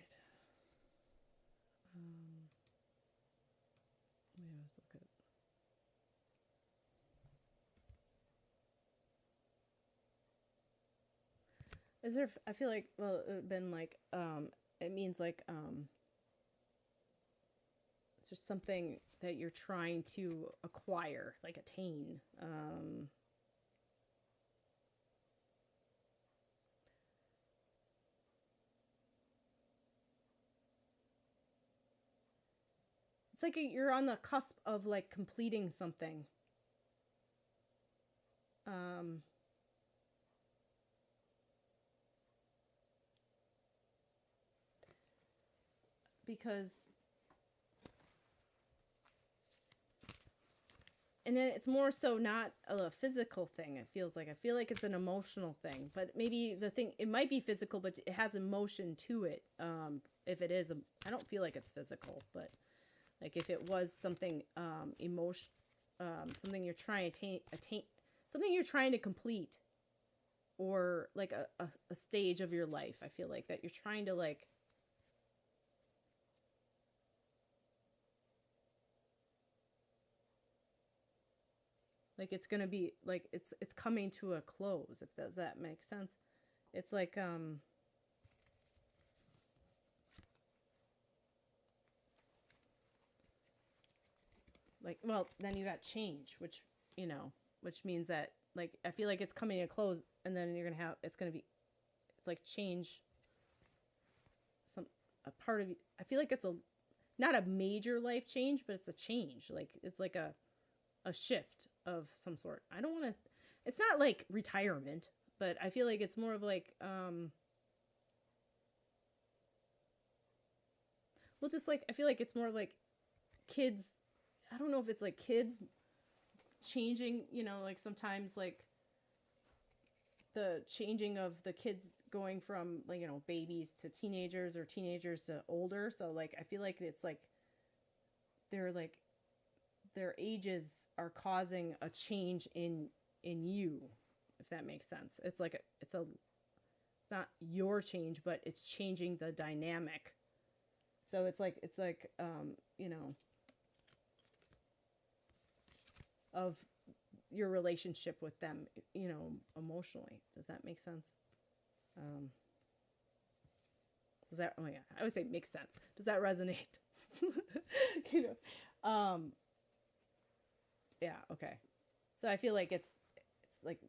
Yeah, let's look at. Is there? I feel like it's been like it means like it's just something that you're trying to acquire, like attain. It's like you're on the cusp of like completing something. Because and then it's more so not a physical thing. It feels like I feel like it's an emotional thing, but maybe the thing it might be physical, but it has emotion to it. If it is, I don't feel like it's physical, but like if it was something emotion, something you're trying to attain, something you're trying to complete, or like a stage of your life. I feel like that you're trying to like. Like it's gonna be like it's coming to a close. If does that make sense? It's like well then you got change, which which means that like I feel like it's coming to a close, and then you're gonna have it's like change. A part of you. I feel like it's not a major life change, but it's a change. Like it's like a shift of some sort. I don't want to. It's not like retirement, but I feel like it's more of like well, just like I feel like it's more like kids. I don't know if it's like kids changing. Like sometimes like the changing of the kids going from like babies to teenagers or teenagers to older. So like I feel like it's like they're like their ages are causing a change in you, if that makes sense. It's like it's not your change, but it's changing the dynamic. So it's like of your relationship with them, emotionally. Does that make sense? Does that? Oh yeah, I would say makes sense. Does that resonate? Yeah. Okay. So I feel like it's like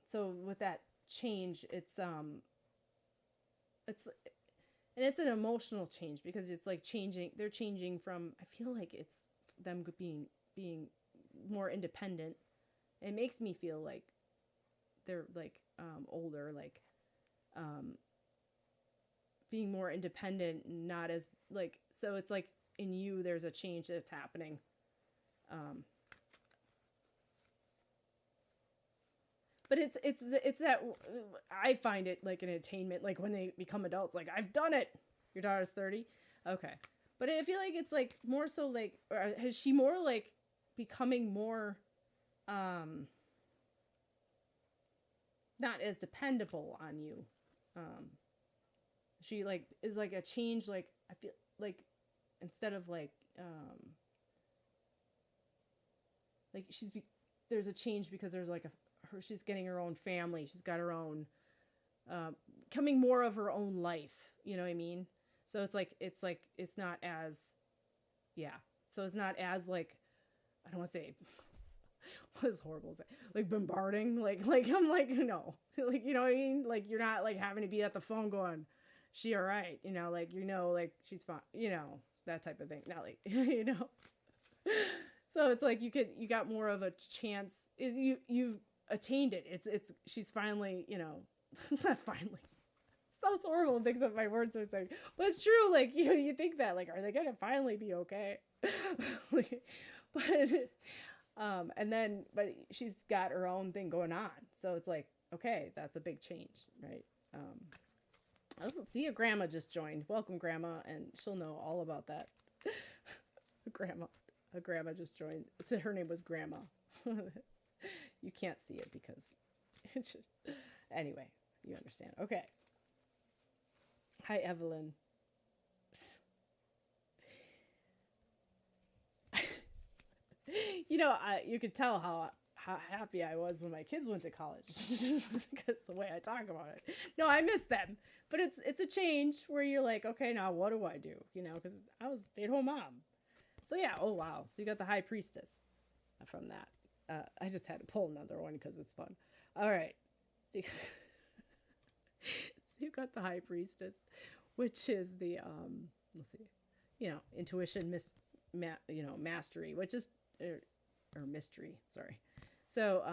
so with that change, it's and it's an emotional change because it's like changing. They're changing from. I feel like it's them being more independent. It makes me feel like they're like older, like being more independent, not as like so. It's like in you, there's a change that's happening. But it's that I find it like an attainment, like when they become adults, like I've done it. Your daughter's 30, okay. But I feel like it's like more so like, or has she more like becoming more, not as dependable on you. She like is like a change. Like I feel like instead of like there's a change because there's like she's getting her own family. She's got her own, coming more of her own life. You know what I mean? So it's not as, yeah. So it's not as like, I don't want to say was horrible. Like bombarding, like I'm like, no, like, you know what I mean? Like, you're not like having to be at the phone going, she all right, you know, like, you know, like she's fine, you know, that type of thing. Not like, you know. So it's like you got more of a chance. You've attained it. She's finally, you know, not finally. Sounds horrible and things that my words are saying, but it's true. Like, you know, you think that, like, are they gonna finally be okay? Like, but she's got her own thing going on, so it's like, okay, that's a big change, right? Let's see, a grandma just joined. Welcome, grandma, and she'll know all about that. A grandma just joined. Said her name was Grandma. You can't see it because anyway, you understand. Okay. Hi, Evelyn. You know, you could tell how happy I was when my kids went to college because the way I talk about it. No, I miss them, but it's a change where you're like, okay, now what do I do? You know, because I was a stay-at-home mom. So yeah, oh wow. So you got the high priestess from that. I just had to pull another one because it's fun. All right. So you got the high priestess, which is the let's see, you know, intuition, mastery, which is or mystery. Sorry. So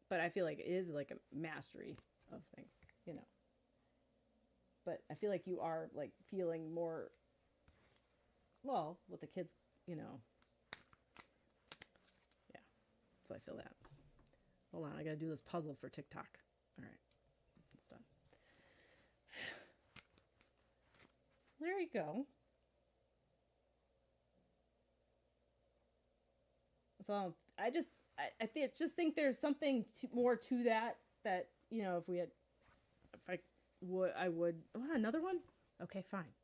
but I feel like it is like a mastery of things, you know. But I feel like you are like feeling more. Well, with the kids, you know. Yeah. So I feel that. Hold on, I gotta do this puzzle for TikTok. All right. It's done. So there you go. So I just think there's something more to that, you know, I would. Oh, another one? Okay, fine.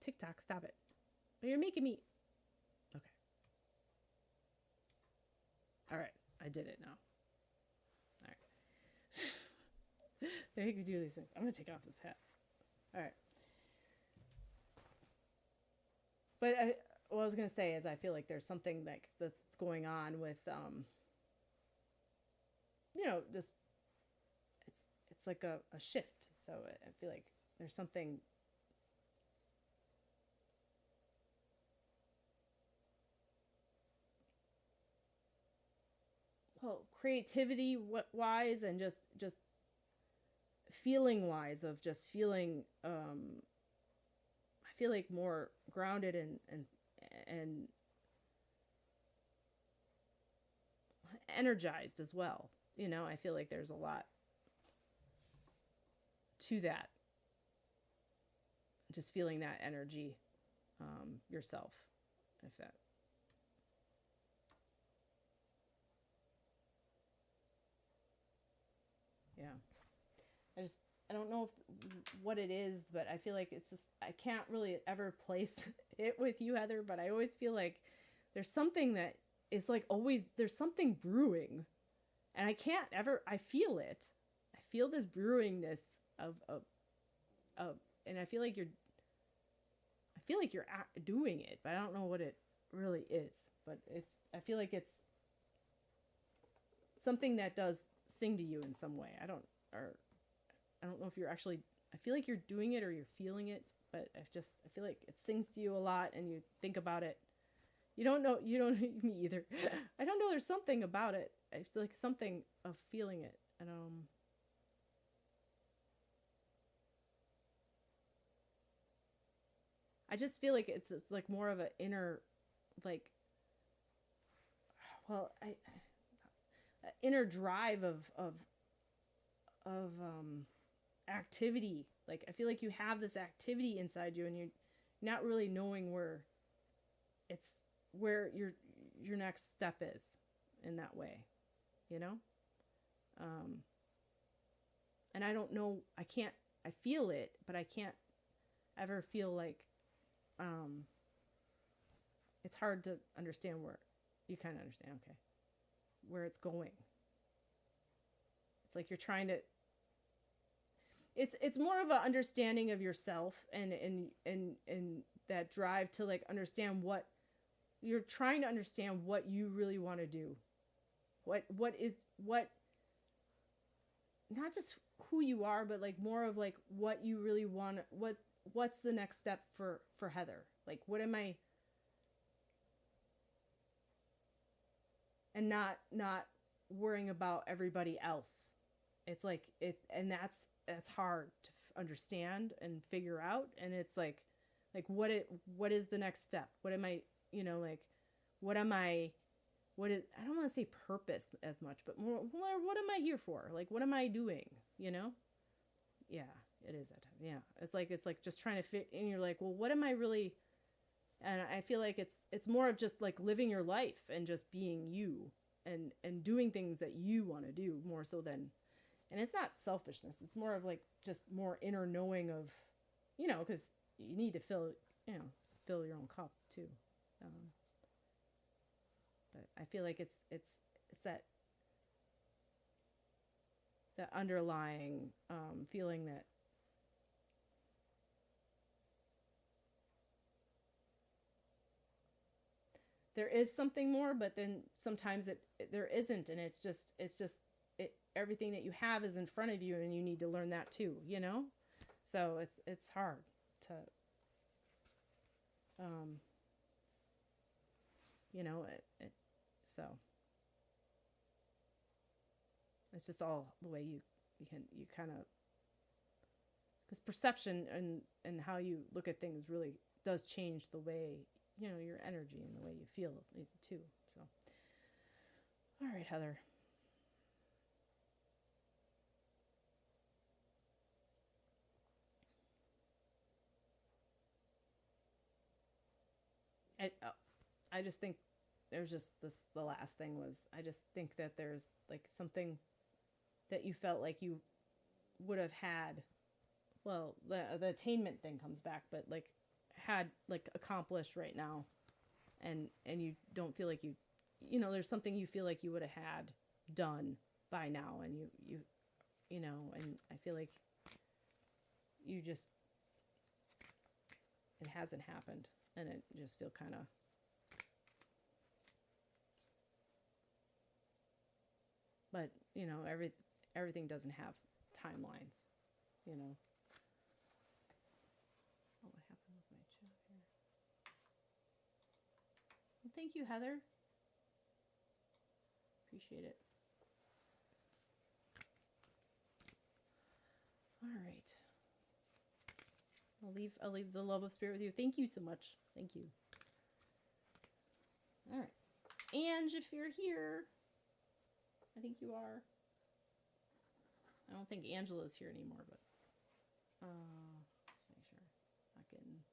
TikTok, stop it. But you're making me. Okay. All right, I did it now. All right. They make me do these things. I'm gonna take off this hat. All right. But what I was gonna say is I feel like there's something like that's going on with you know, just it's like a shift. So I feel like there's something. Well, creativity wise and just feeling wise of just feeling I feel like more grounded and energized as well. You know, I feel like there's a lot to that. Just feeling that energy yourself, if that. Yeah. I don't know what it is, but I feel like it's just, I can't really ever place it with you, Heather, but I always feel like there's something that is like always, there's something brewing, and I can't ever, I feel it. I feel this brewingness of and I feel like you're doing it, but I don't know what it really is, but I feel like it's something that does sing to you in some way. I don't know if you're actually, I feel like you're doing it or you're feeling it, but I feel like it sings to you a lot and you think about it. You don't know me either. I don't know, there's something about it. It's like something of feeling it. And I just feel like it's like more of an inner, like, well, inner drive of activity. Like, I feel like you have this activity inside you and you're not really knowing where your next step is in that way, you know? And I don't know, I feel it, but I can't ever feel like, it's hard to understand where, you kind of understand, okay, where it's going. It's like you're trying to, it's more of an understanding of yourself and that drive to like understand what you're trying to understand what you really want to do. What not just who you are, but like more of like what you really want, what's the next step for Heather? Like, what am I, and not worrying about everybody else. It's like and that's hard to understand and figure out. And it's like what is the next step? What am I, like, what am I, I don't want to say purpose as much, but more, what am I here for? Like, what am I doing? Yeah, it is that time. Yeah. It's like just trying to fit, and you're like, well, what am I really, and I feel like it's more of just like living your life and just being you and doing things that you want to do more so than, and it's not selfishness. It's more of like just more inner knowing of, because you need to fill your own cup too. But I feel like it's that underlying feeling that there is something more, but then sometimes there isn't, and it's just everything that you have is in front of you, and you need to learn that too. So it's hard to so it's just all the way you kind of, because perception and how you look at things really does change the way, your energy and the way you feel it too. So, all right, Heather. I just think there's just the last thing was, I just think that there's like something that you felt like you would have had, well, the attainment thing comes back, but like had like accomplished right now, and you don't feel like there's something you feel like you would have had done by now, and you and I feel like you just, it hasn't happened, and it just feel kind of, but everything doesn't have timelines, Oh, what happened with my chat here? Well, thank you, Heather. Appreciate it. All right. I'll leave the love of spirit with you. Thank you so much. Thank you. All right. Angie, if you're here, I think you are. I don't think Angela's here anymore, but let's make sure. Not getting.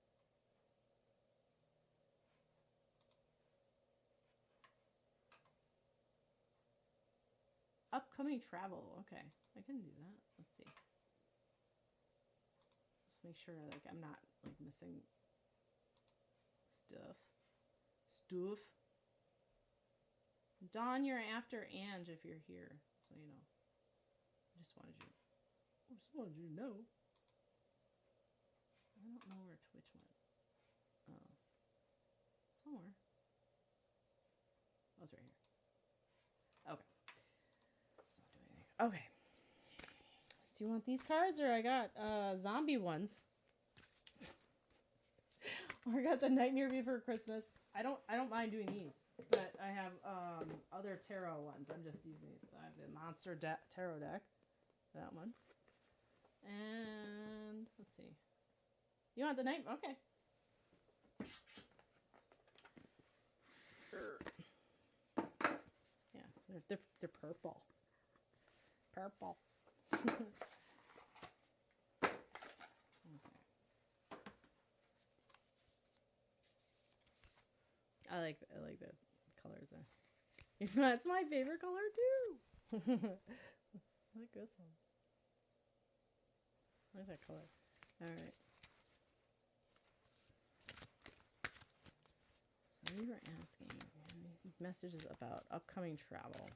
Upcoming travel. Okay, I can do that. Let's see. Just make sure like I'm not like missing stuff. Dawn, you're after Ange if you're here, so you know. I just wanted you to know. I don't know where Twitch went. Oh. Somewhere. Oh, it's right here. Okay. It's not doing anything. Okay. So you want these cards, or I got zombie ones? Or I got the Nightmare Before Christmas. I don't mind doing these, but I have other tarot ones. I'm just using these. I have the Monster Tarot deck. That one. And let's see. You want the night? Okay. Yeah, they're purple. Purple. Okay. I like the colors. That's my favorite color too. I like this one. I like that color. All right. So we were asking messages about upcoming travel.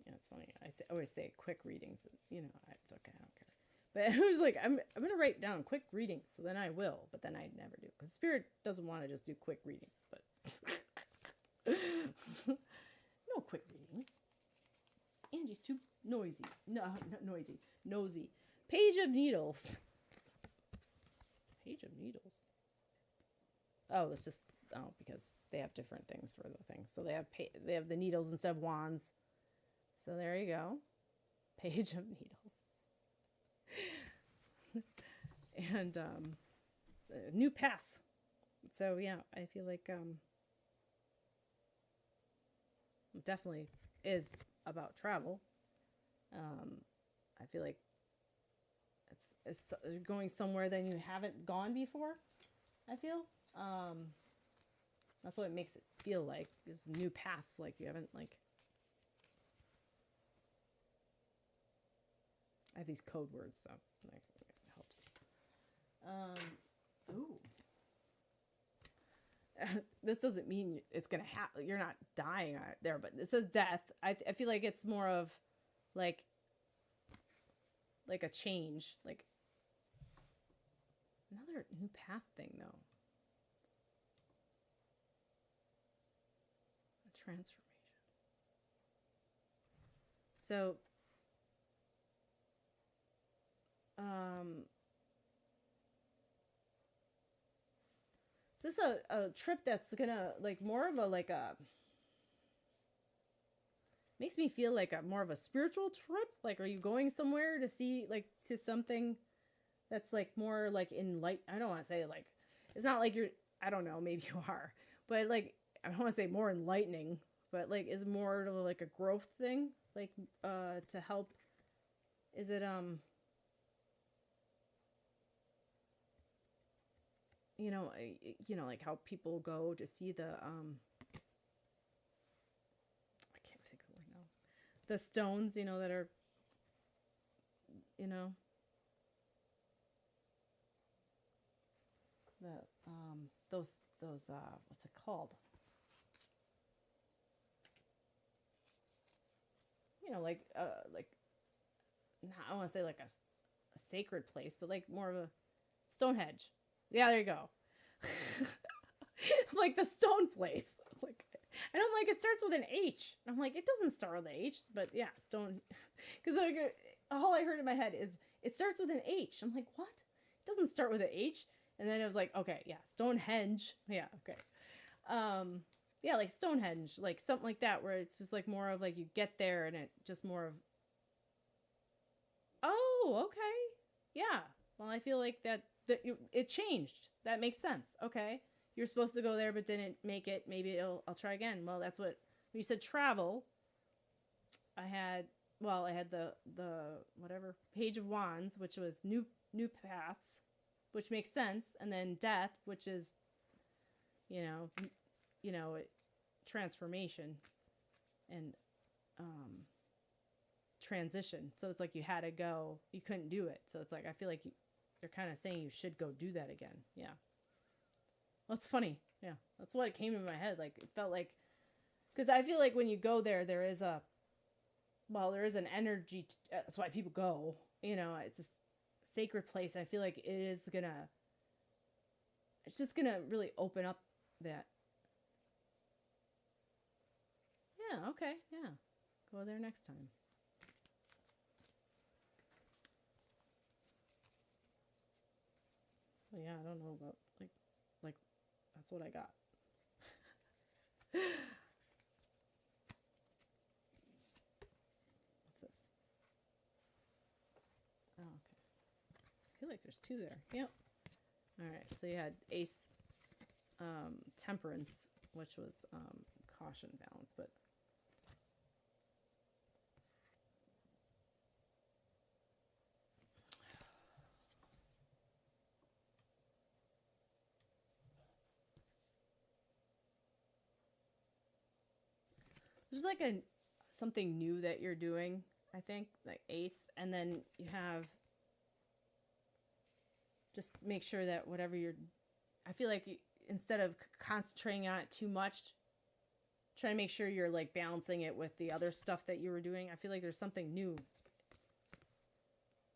Yeah, it's funny. I always say quick readings. It's okay. I don't care. But I was like, I'm gonna write down quick reading, so then I will. But then I never do, because Spirit doesn't want to just do quick reading. But no quick readings. Angie's too noisy. No, not noisy. Nosy. Page of Needles. Page of Needles. Oh, it's just because they have different things for the things. So they have the needles instead of wands. So there you go. Page of Needles. And new paths. So yeah, I feel like it definitely is about travel. I feel like it's going somewhere that you haven't gone before. I feel that's what it makes it feel like, is new paths, like you haven't like. I have these code words, so like, it helps. Ooh. This doesn't mean it's gonna happen. You're not dying there, but it says death. I feel like it's more of like a change, like another new path thing, though. A transformation. So, is this a trip that's gonna like more of a like a makes me feel like a more of a spiritual trip? Like, are you going somewhere to see like to something that's like more like I don't want to say like it's not like you're, I don't know, maybe you are, but like I don't want to say more enlightening, but like is more of like a growth thing, like to help. Is it you know like how people go to see the I can't think of the word now, the stones, that are the those what's it called, like not, I don't want to say like a sacred place, but like more of a Stonehenge. Yeah, there you go. Like the stone place. Like, and I'm like, it starts with an H. I'm like, it doesn't start with an H, but yeah, stone. Because like, all I heard in my head is it starts with an H. I'm like, what? It doesn't start with an H. And then it was like, okay, yeah, Stonehenge. Yeah, okay. Yeah, like Stonehenge, like something like that, where it's just like more of like you get there and it just more of. Oh, okay. Yeah. Well, I feel like that it changed. That makes sense. Okay. You're supposed to go there, but didn't make it. Maybe I'll try again. Well, that's what, when you said travel, I had the whatever Page of Wands, which was new paths, which makes sense. And then death, which is, transformation and, transition. So it's like you had to go, you couldn't do it. So it's like, I feel like they're kind of saying you should go do that again. Yeah. Well, it's funny. Yeah. That's what it came to my head. Like, it felt like, because I feel like when you go there, there is an energy. That's why people go, it's a sacred place. I feel like it's just going to really open up that. Yeah. Okay. Yeah. Go there next time. Well, yeah, I don't know about like that's what I got. What's this? Oh, okay. I feel like there's two there. Yep. All right. So you had Ace, Temperance, which was caution, balance, but. There's like something new that you're doing, I think, like Ace, and then you have just make sure that whatever I feel like instead of concentrating on it too much, try to make sure you're like balancing it with the other stuff that you were doing. I feel like there's something new.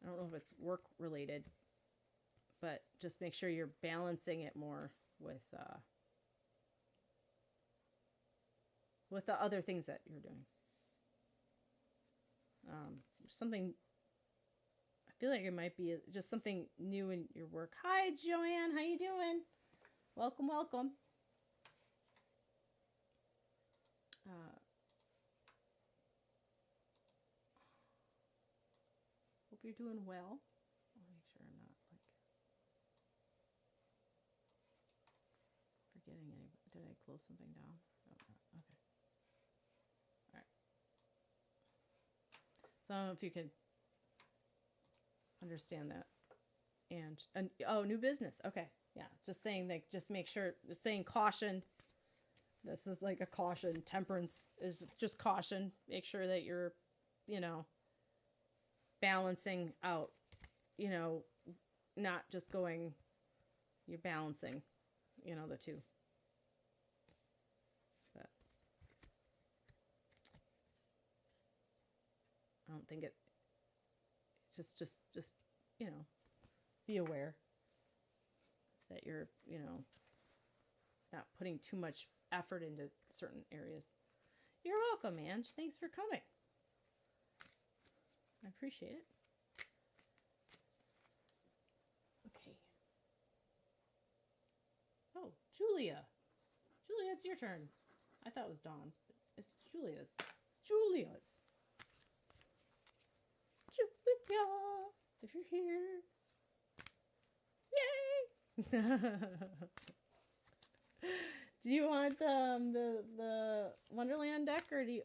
I don't know if it's work related, but just make sure you're balancing it more with the other things that you're doing. Something, I feel like it might be just something new in your work. Hi, Joanne. How you doing? Welcome, welcome. Hope you're doing well. I'll make sure I'm not forgetting any. Did I close something down? Oh, no. Okay. All right. So I don't know if you could understand that. And oh, new business. Okay. Yeah. Just saying, like, just make sure, just saying caution. This is like a caution. Temperance is just caution. Make sure that you're, balancing out, not just going, you're balancing, the two. But I don't think just, be aware that you're, not putting too much effort into certain areas. You're welcome, Ange. Thanks for coming. I appreciate it. Okay. Oh, Julia. Julia, it's your turn. I thought it was Dawn's, but it's Julia's. It's Julia's. Julia, if you're here. Yay! Do you want the Wonderland deck, or the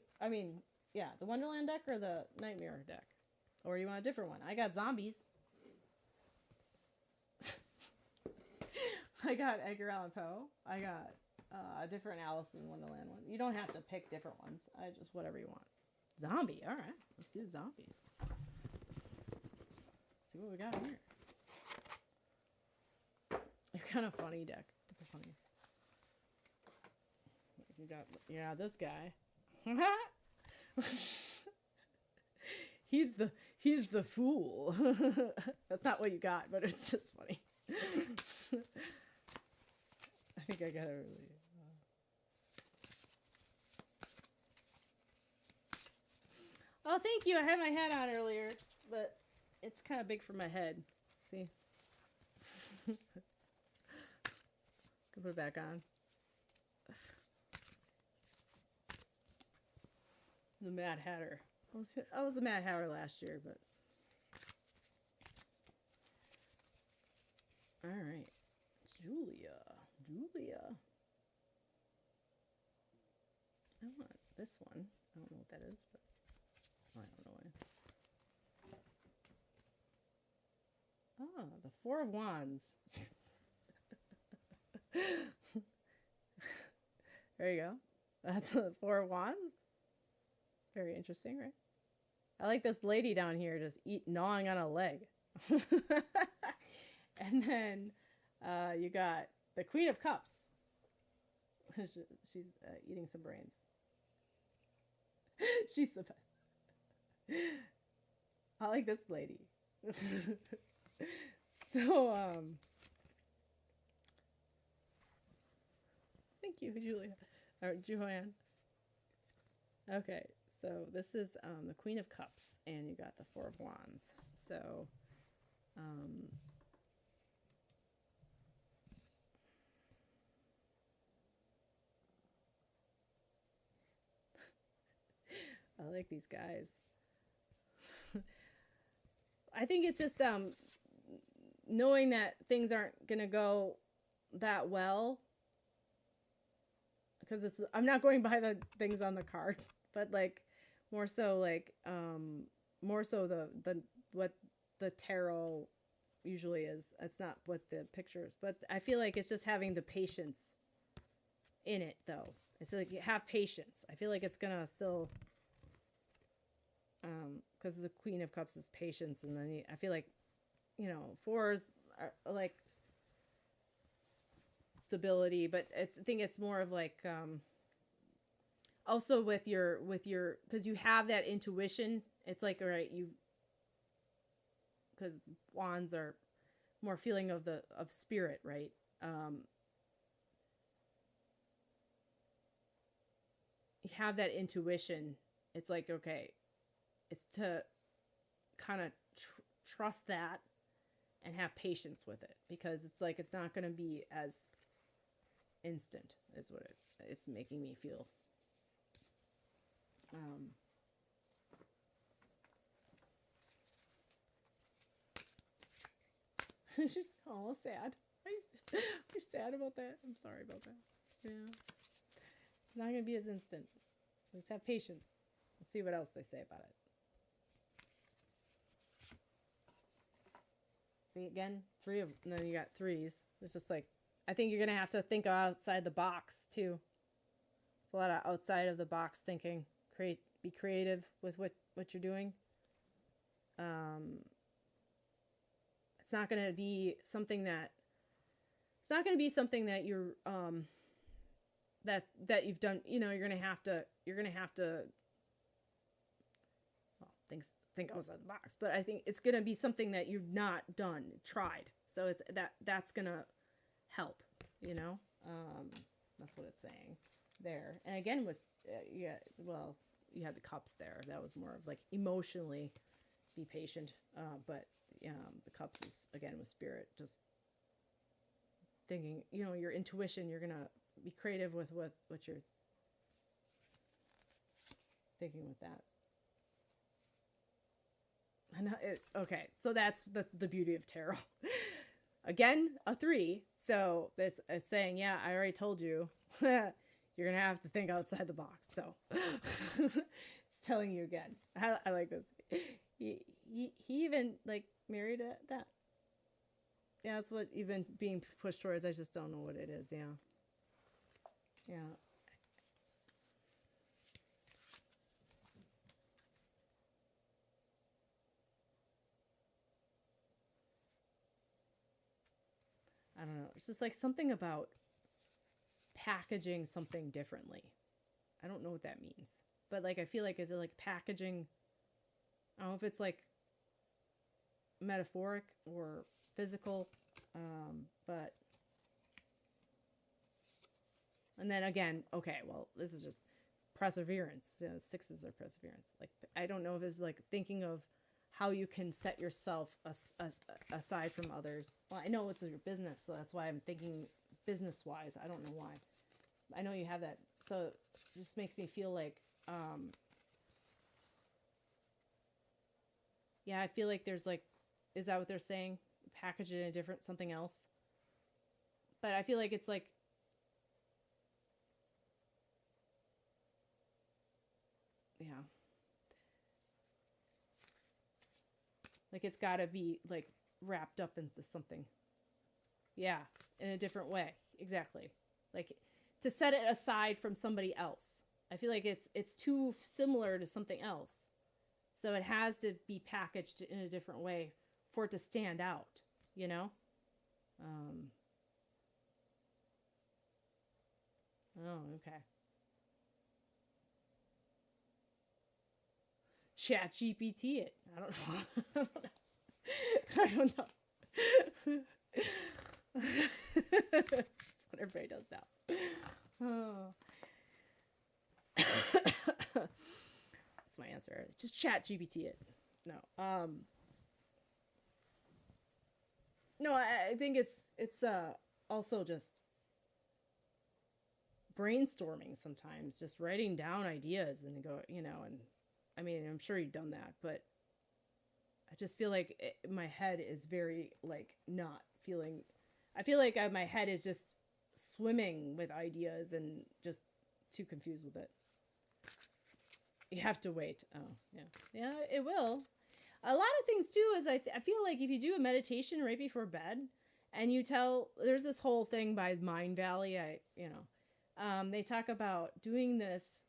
Wonderland deck or the Nightmare deck? Or you want a different one? I got zombies. I got Edgar Allan Poe. I got a different Alice in Wonderland one. You don't have to pick different ones. I just, whatever you want. Zombie. All right. Let's do zombies. See what we got here. You're kind of funny deck. It's a funny. You got, this guy. He's the fool. That's not what you got, but it's just funny. I think I got it really. Oh, thank you. I had my hat on earlier, but it's kind of big for my head. See? Can put it back on. The Mad Hatter. I was a Mad Hatter last year, but... Alright. Julia. I want this one. I don't know what that is, but... I don't know why. Ah, the Four of Wands. There you go. That's the Four of Wands. Very interesting, right? I like this lady down here just gnawing on a leg. And then you got the Queen of Cups. She's eating some brains. She's the best. I like this lady. So, thank you, Julia. Or Joanne. Okay. So this is the Queen of Cups, and you got the Four of Wands. So, I like these guys. I think it's just knowing that things aren't going to go that well. Because I'm not going by the things on the card, but like more so the what the tarot usually is. It's not what the picture is, but I feel like it's just having the patience in it, though. It's like you have patience. I feel like it's gonna still, because the Queen of Cups is patience, and then I feel like, fours are like stability, but I think it's more of like also with your because you have that intuition. It's like, all right, because wands are more feeling of spirit, right? You have that intuition. It's like, okay, it's to kind of trust that and have patience with it, because it's like it's not going to be as instant is what it's making me feel. She's all sad. You're sad about that? I'm sorry about that. Yeah. It's not going to be as instant. Just have patience. Let's see what else they say about it. See, again, and then you got threes. It's just like, I think you're going to have to think outside the box, too. It's a lot of outside of the box thinking. Be creative with what you're doing. It's not going to be something that you're that you've done. You know, you're going to have to well, think outside the box, but I think it's going to be something that you've not done, tried. So it's that's going to help, you know. That's what it's saying there. And again, you had the cups there. That was more of like emotionally be patient, but the cups is again with spirit, just thinking, you know, your intuition. You're gonna be creative with what you're thinking with that. Okay, so that's the beauty of tarot. Again, a 3. So it's saying, yeah, I already told you. You're gonna have to think outside the box. So it's telling you again. I like this. He even like married that. Yeah, that's what you've been being pushed towards. I just don't know what it is. Yeah. I don't know. It's just like something about packaging something differently. I don't know what that means. But like I feel like it's like packaging. I don't know if it's like metaphoric or physical. But and then again, okay, well, this is just perseverance. You know, 6s are perseverance. Like I don't know if it's like thinking of how you can set yourself aside from others. Well, I know it's your business, so that's why I'm thinking business-wise. I don't know why. I know you have that. So it just makes me feel like, yeah, I feel like there's like, is that what they're saying? Package it in a different something else. But I feel like it's like, yeah. Like it's got to be like wrapped up into something. Yeah, in a different way. Exactly. Like to set it aside from somebody else. I feel like it's too similar to something else. So it has to be packaged in a different way for it to stand out, you know? Oh, okay. Chat GPT it. I don't know. I don't know. That's what everybody does now. Oh. That's my answer. Just chat GPT it. No. No, I think it's also just brainstorming sometimes, just writing down ideas and go, you know, and I mean, I'm sure you've done that, but I just feel like my head is very like not feeling, I feel like my head is just swimming with ideas and just too confused with it. You have to wait. Oh, yeah. Yeah, it will. A lot of things too is I feel like if you do a meditation right before bed and you there's this whole thing by Mind Valley, they talk about doing this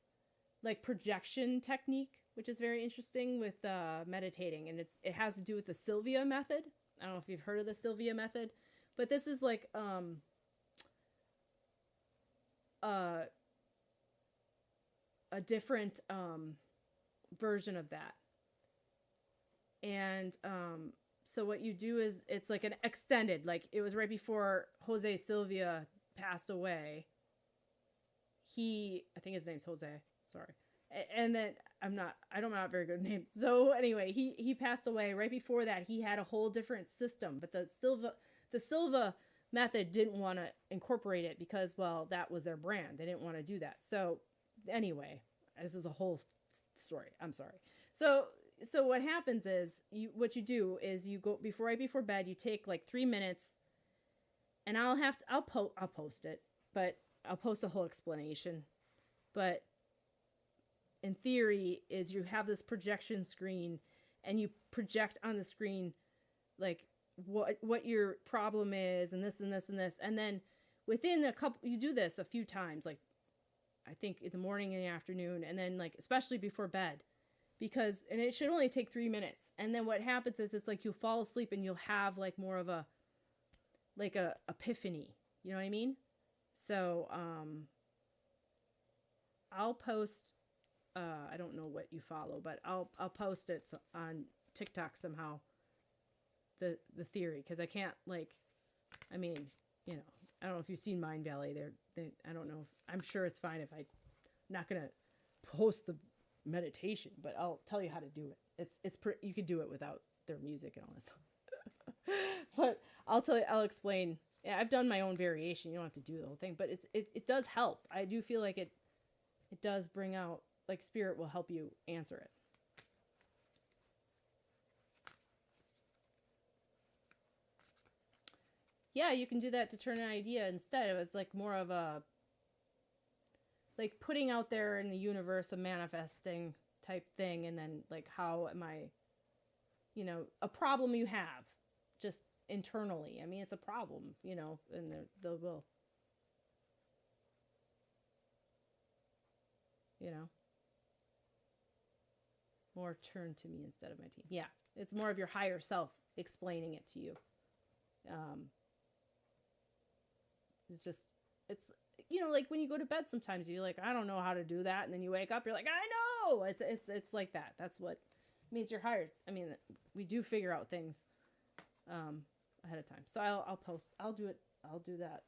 like projection technique, which is very interesting with meditating, and it has to do with the Sylvia method. I don't know if you've heard of the Sylvia method, but this is like a different version of that. And So what you do is it's like an extended, like it was right before Jose Silvia passed away. I think his name's Jose. Sorry. And then I'm not very good at names. So anyway, he passed away. Right before that, he had a whole different system, but the Silva method didn't want to incorporate it because, well, that was their brand. They didn't want to do that. So anyway, this is a whole story. I'm sorry. So what happens is you go right before bed, you take like 3 minutes, and I'll post it, but I'll post a whole explanation. But in theory is you have this projection screen, and you project on the screen like what your problem is, and this and this and this, and then within you do this a few times, like I think in the morning and the afternoon, and then like especially before bed, and it should only take 3 minutes. And then what happens is it's like you'll fall asleep and you'll have like more of a epiphany, you know what I mean? So I'll post I don't know what you follow, but I'll post it on TikTok somehow, the theory, because I can't I don't know if you've seen Mind Valley. I don't know. I'm sure it's fine if I'm not going to post the meditation, but I'll tell you how to do it. You could do it without their music and all this. But I'll explain. Yeah, I've done my own variation. You don't have to do the whole thing, but it does help. I do feel like it does bring out, like, spirit will help you answer it. Yeah, you can do that to turn an idea instead. It's like more of a, like, putting out there in the universe, a manifesting type thing. And then like, how am I, a problem you have just internally. I mean, it's a problem, and they will, more turn to me instead of my team. Yeah. It's more of your higher self explaining it to you. It's like when you go to bed, sometimes you're like, I don't know how to do that. And then you wake up, you're like, I know. It's like that. That's what means you're hired. I mean, we do figure out things ahead of time. So I'll do that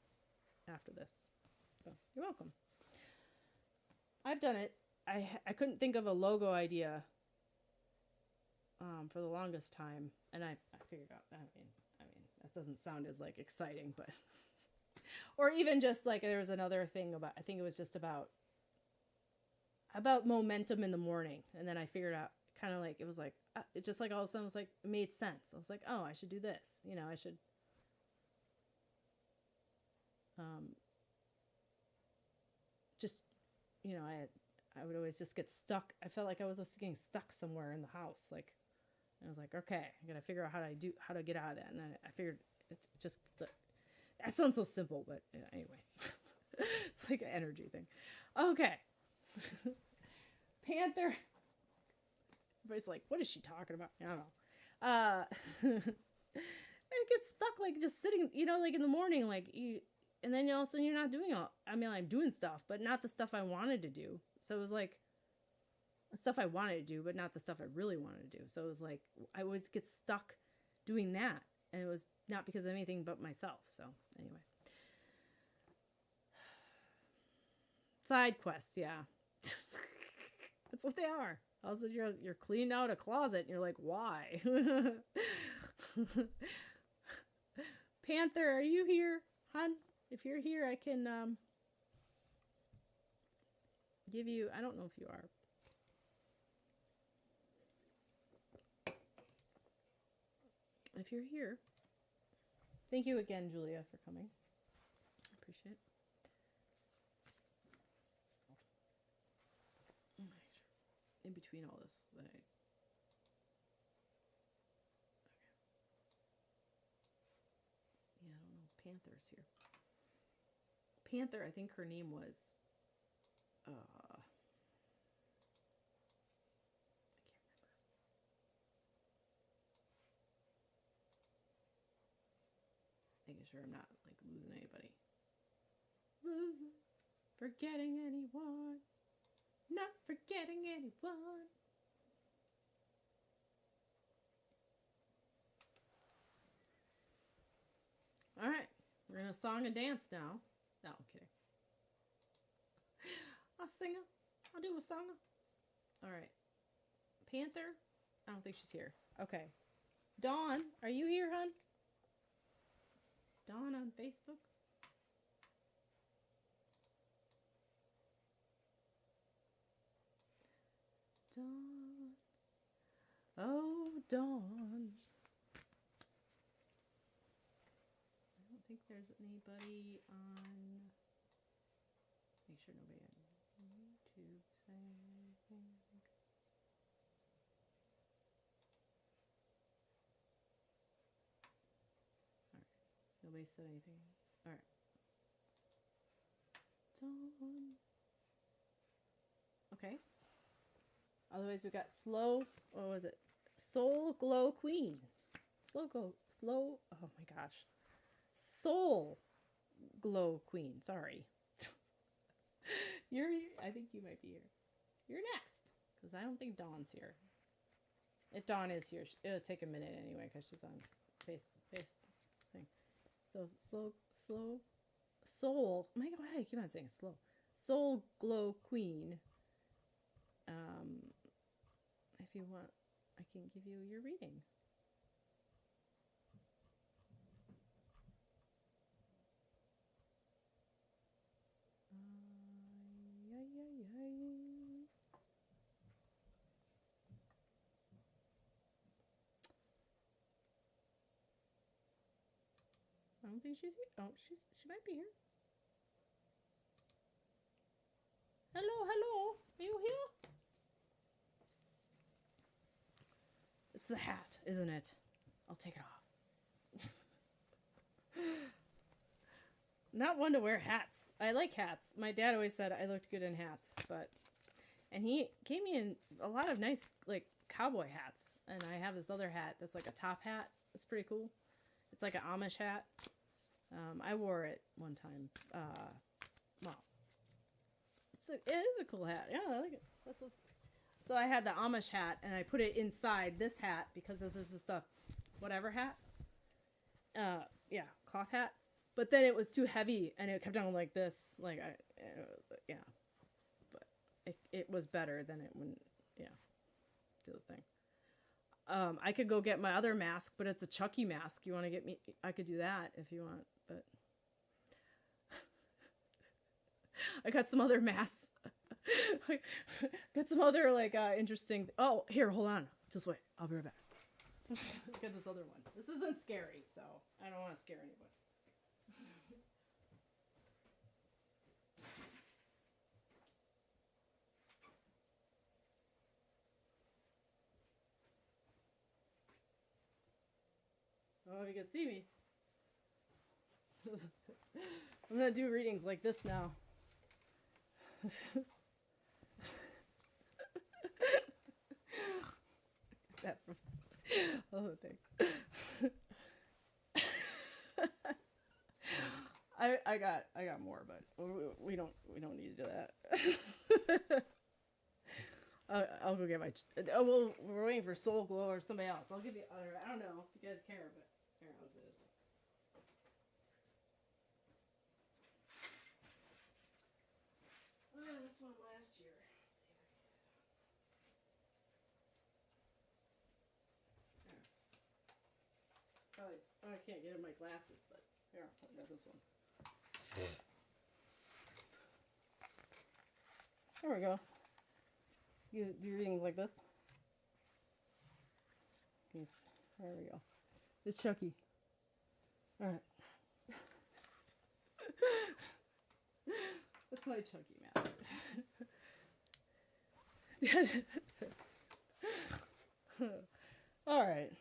after this. So you're welcome. I've done it. I couldn't think of a logo idea for the longest time, and I figured out. I mean, that doesn't sound as like exciting, but or even just like there was another thing about. I think it was just about momentum in the morning, and then I figured out kind of like it was like it just like all of a sudden was like it made sense. I was like, oh, I should do this. I should. Just, I would always just get stuck. I felt like I was just getting stuck somewhere in the house. Like, I was like, okay, I gotta figure out how to get out of that. And then I figured it just, that sounds so simple, but anyway, it's like an energy thing. Okay. Panther. Everybody's like, what is she talking about? I don't know. I get stuck, like just sitting, like in the morning, and then all of a sudden you're not doing I'm doing stuff, but not the stuff I wanted to do. So it was like stuff I wanted to do, but not the stuff I really wanted to do. So it was like, I always get stuck doing that. And it was not because of anything but myself. So anyway. Side quests, yeah. That's what they are. All of a sudden you're cleaning out a closet and you're like, why? Panther, are you here, hon? If you're here, I can give you, I don't know if you are. If you're here, thank you again, Julia, for coming. I appreciate it. In between all this, okay. Yeah, I don't know. Panther's here. Panther, I think her name was, I can't remember. Making sure I'm not like losing anybody. Forgetting anyone. Not forgetting anyone. All right. We're going to song and dance now. No, I'm kidding. I'll sing. I'll do a song. All right. Panther? I don't think she's here. Okay. Dawn, are you here, hon? Dawn on Facebook? Dawn. Oh, Dawn. I don't think there's anybody on. Make sure nobody on YouTube saying anything. Alright. Nobody said anything. Alright. Dawn. Okay. Otherwise, we got slow. What was it? Soul Glow Queen. Slow. Oh my gosh. Soul Glow Queen. Sorry. You're here. I think you might be here. You're next. Because I don't think Dawn's here. If Dawn is here, it'll take a minute anyway because she's on face thing. So soul. Oh my God, I keep on saying slow. Soul Glow Queen. If you want, I can give you your reading. I don't think she's here. Oh, she might be here. Hello. Are you here? It's the hat, isn't it? I'll take it off. Not one to wear hats. I like hats. My dad always said I looked good in hats, and he gave me in a lot of nice like cowboy hats. And I have this other hat that's like a top hat. It's pretty cool. It's like an Amish hat. I wore it one time. Well, it is a cool hat. Yeah, I like it. So I had the Amish hat, and I put it inside this hat because this is just a whatever hat. Yeah, cloth hat. But then it was too heavy, and it kept on like this. Like yeah. But it was better than it wouldn't. Yeah, do the thing. I could go get my other mask, but it's a Chucky mask. You want to get me? I could do that if you want, but I got some other masks. Got some other like interesting. Oh, here, hold on. Just wait. I'll be right back. Get this other one. This isn't scary, so I don't want to scare anybody. Oh, you can see me. I'm gonna do readings like this now. That other thing. I got more, but we don't need to do that. I'll go get my. We're waiting for Soul Glow or somebody else. I'll give you other. I don't know if you guys care, but here, I'll do this. This one last year. Probably, I can't get in my glasses, but here, I got this one. There we go. You do readings like this. Okay, there we go. It's Chucky. All right. That's my Chucky mask. All right.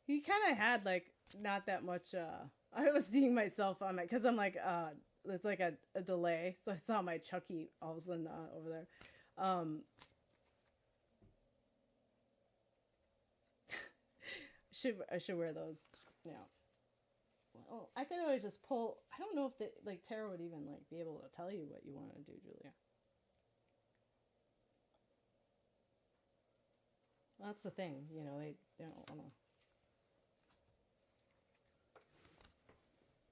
He kind of had like not that much. I was seeing myself on my because I'm like it's like a delay, so I saw my Chucky all of a sudden over there. I should wear those. Yeah. well, I could always just pull. I don't know if the like tarot would even like be able to tell you what you want to do, Julia. Well, that's the thing, you know. They don't want to.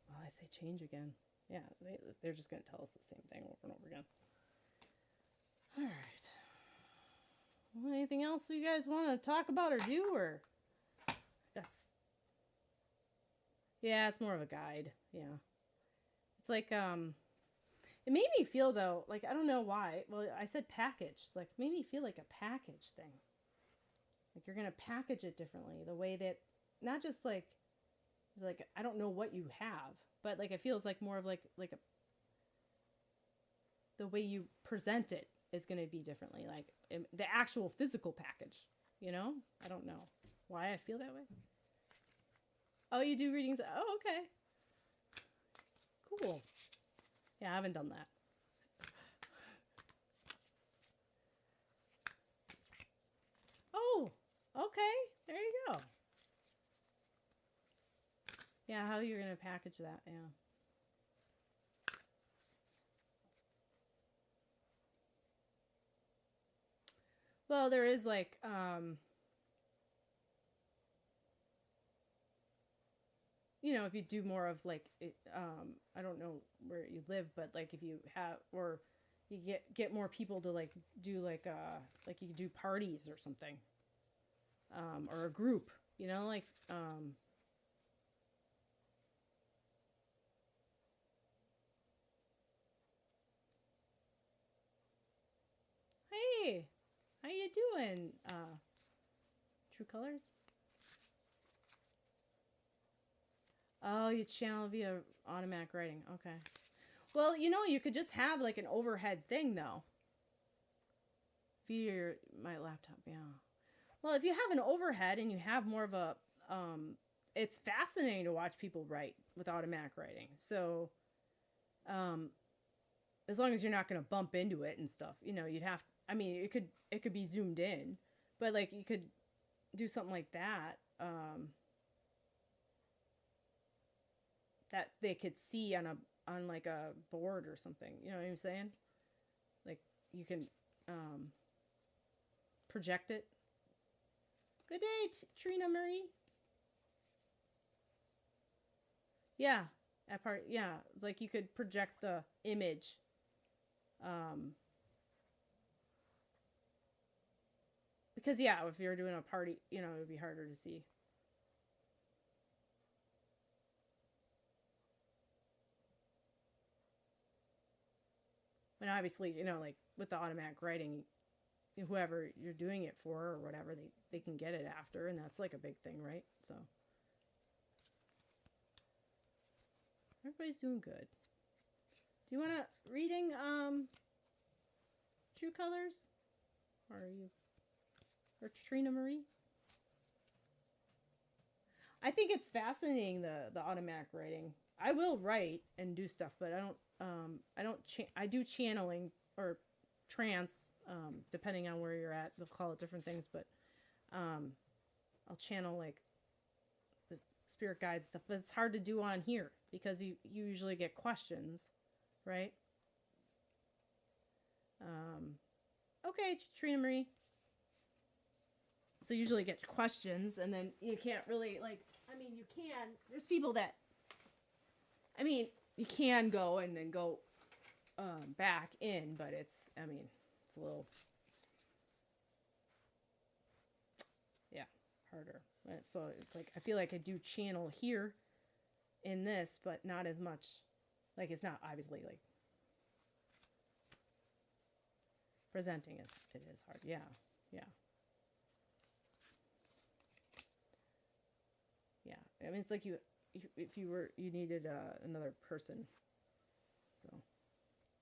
Well, I say change again. Yeah, they're just going to tell us the same thing over and over again. All right. Well, anything else you guys want to talk about or do, or that's. Yeah, it's more of a guide. Yeah. It's like, it made me feel, though, like, I don't know why. Well, I said package. Like, it made me feel like a package thing. Like, you're going to package it differently. The way that, not just, like, I don't know what you have. But, like, it feels like more of, like the way you present it is going to be differently. Like, the actual physical package, you know? I don't know why I feel that way. Oh, you do readings? Oh, okay. Cool. Yeah, I haven't done that. Oh, okay. There you go. Yeah, how you're going to package that, yeah. Well, there is like, you know, if you do more of like, I don't know where you live, but like if you have, or you get more people to like do like you do parties or something, or a group, you know, like, hey, how you doing? True Colors? Oh, you channel via automatic writing. Okay. Well, you know, you could just have like an overhead thing though. Via my laptop, yeah. Well, if you have an overhead and you have more of a, it's fascinating to watch people write with automatic writing. So, as long as you're not going to bump into it and stuff, you know, you'd have, I mean, it could be zoomed in, but like you could do something like that, that they could see on like a board or something. You know what I'm saying? Like you can, project it. Good day, Trina Marie. Yeah, that part. Yeah, like you could project the image. Because yeah, if you're doing a party, you know, it would be harder to see. And obviously, you know, like with the automatic writing, whoever you're doing it for or whatever, they can get it after, and that's like a big thing, right? So everybody's doing good. Do you want a reading True Colors? Or are you, or Trina Marie? I think it's fascinating, the automatic writing. I will write and do stuff, but I do channeling or trance, depending on where you're at. They'll call it different things, but I'll channel like the spirit guides and stuff, but it's hard to do on here because you usually get questions, right? Okay, Trina Marie. So you usually get questions, and then you can't really, like, I mean, you can, there's people that, I mean, you can go and then go back in, but it's, I mean, it's a little, yeah, harder. So it's like, I feel like I do channel here in this, but not as much, like, it's not obviously, like, presenting is, it is hard, yeah, yeah. Yeah, I mean, it's like if you needed another person. So,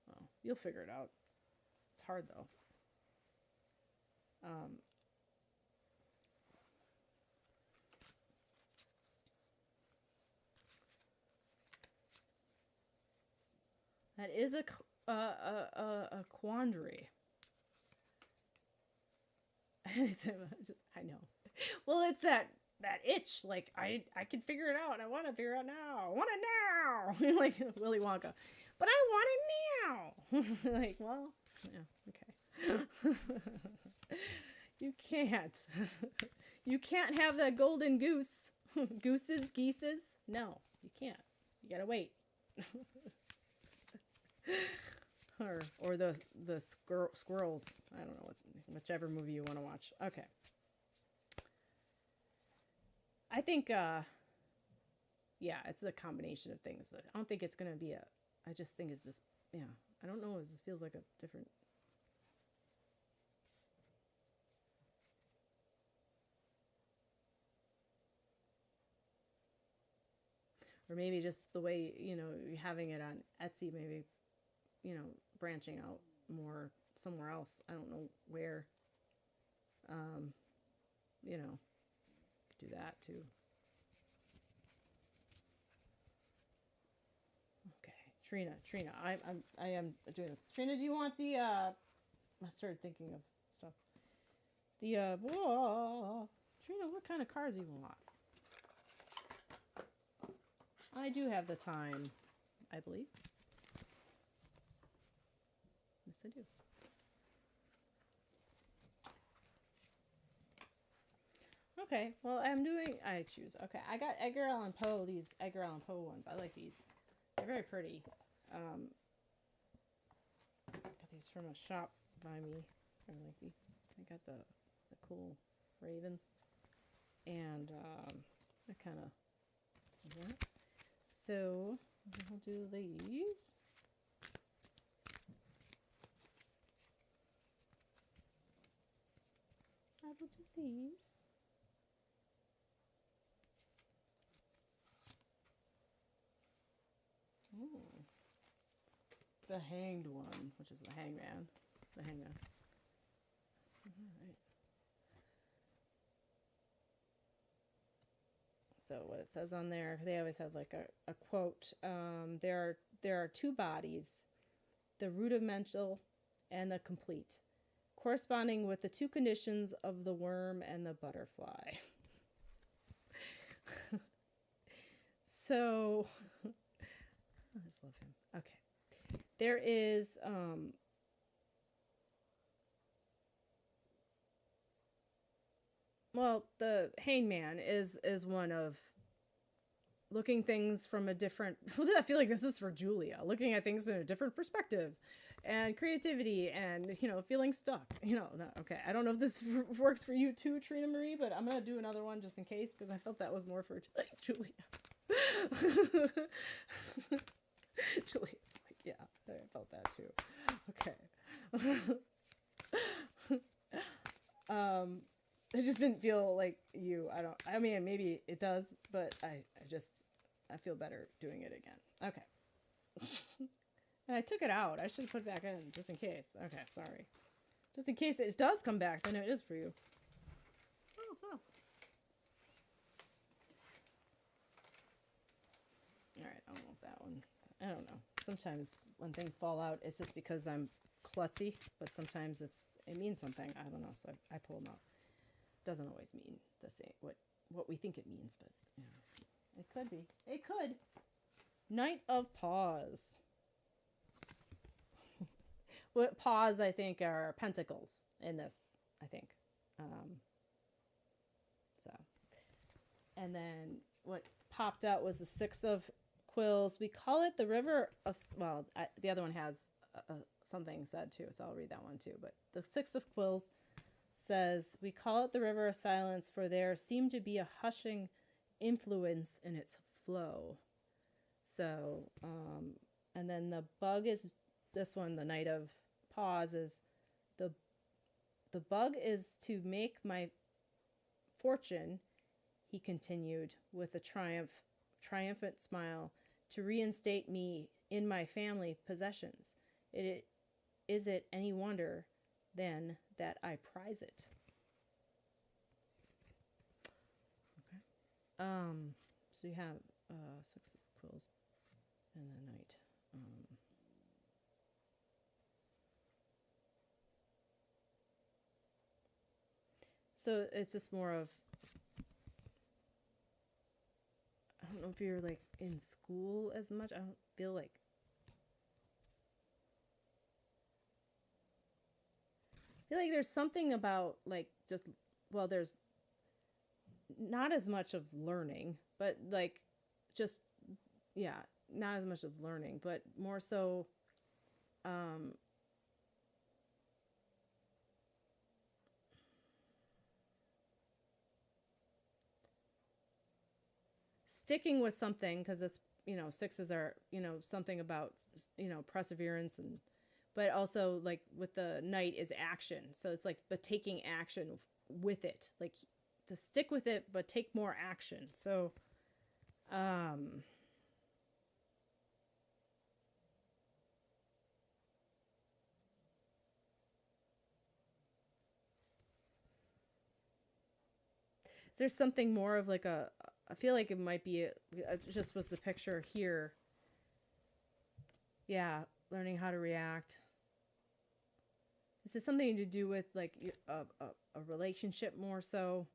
well, you'll figure it out. It's hard though. That is a quandary. I know. Well, it's that that itch. Like I can figure it out. I want to figure it out now. I want it now. Like Willy Wonka. But I want it now. Like, well, yeah, okay. You can't. You can't have that golden goose. Geeses. No, you can't. You gotta wait. or the squirrels. I don't know, whichever movie you want to watch. Okay. I think, yeah, it's a combination of things. I don't think it's going to be I just think it's just, yeah, I don't know. It just feels like a different. Or maybe just the way, you're having it on Etsy, maybe, branching out more somewhere else. I don't know where, do that too. Okay, Trina, I am doing this. Trina, do you want the, I started thinking of stuff. The, Trina, what kind of cards do you want? I do have the time, I believe. Yes, I do. Okay, well, I choose. Okay, I got Edgar Allan Poe, these Edgar Allan Poe ones. I like these. They're very pretty. Got these from a shop by me. I got the cool ravens. And I kind of, yeah. So, I'll do these. I will do these. Ooh. The hanged one, which is the hangman. The hangman. All right. So what it says on there, they always have like a quote. There are two bodies, the rudimental and the complete, corresponding with the two conditions of the worm and the butterfly. So, I just love him. Okay. There is, well, the hangman is one of looking things from a different, I feel like this is for Julia, looking at things in a different perspective and creativity and, feeling stuck, okay. I don't know if this works for you too, Trina Marie, but I'm going to do another one just in case, because I felt that was more for Julia. Julia's like, yeah, I felt that too. Okay. It just didn't feel like you. I mean, maybe it does, but I feel better doing it again. Okay. And I took it out. I should have put it back in just in case. Okay, sorry. Just in case it does come back, then it is for you. Oh. Alright, I don't know if that one. I don't know. Sometimes when things fall out, it's just because I'm klutzy, but sometimes it means something. I don't know, so I pull them out. Doesn't always mean the same what we think it means, but it could be. It could. Knight of Paws. What paws I think are pentacles in this, I think. So, and then what popped out was the Six of Quills. We call it the River of. Well, the other one has something said too, so I'll read that one too. But the Six of Quills says, we call it the River of Silence, for there seemed to be a hushing influence in its flow. So, and then the bug is this one, the Knight of Paws, is the bug is to make my fortune, he continued with a triumphant smile, to reinstate me in my family possessions. Is it any wonder then that I prize it? Okay. So you have Six of Quills and the Knight. So it's just more of know if you're like in school as much. I don't feel like. I feel like there's something about like just, well, there's not as much of learning, but like just, yeah, not as much of learning, but more so sticking with something, because it's, sixes are, something about, perseverance, and but also like with the knight is action. So it's like, but taking action with it, like to stick with it, but take more action. So, is there something more of like I feel like it might be, it just was the picture here. Yeah. Learning how to react. Is it something to do with like a relationship more so?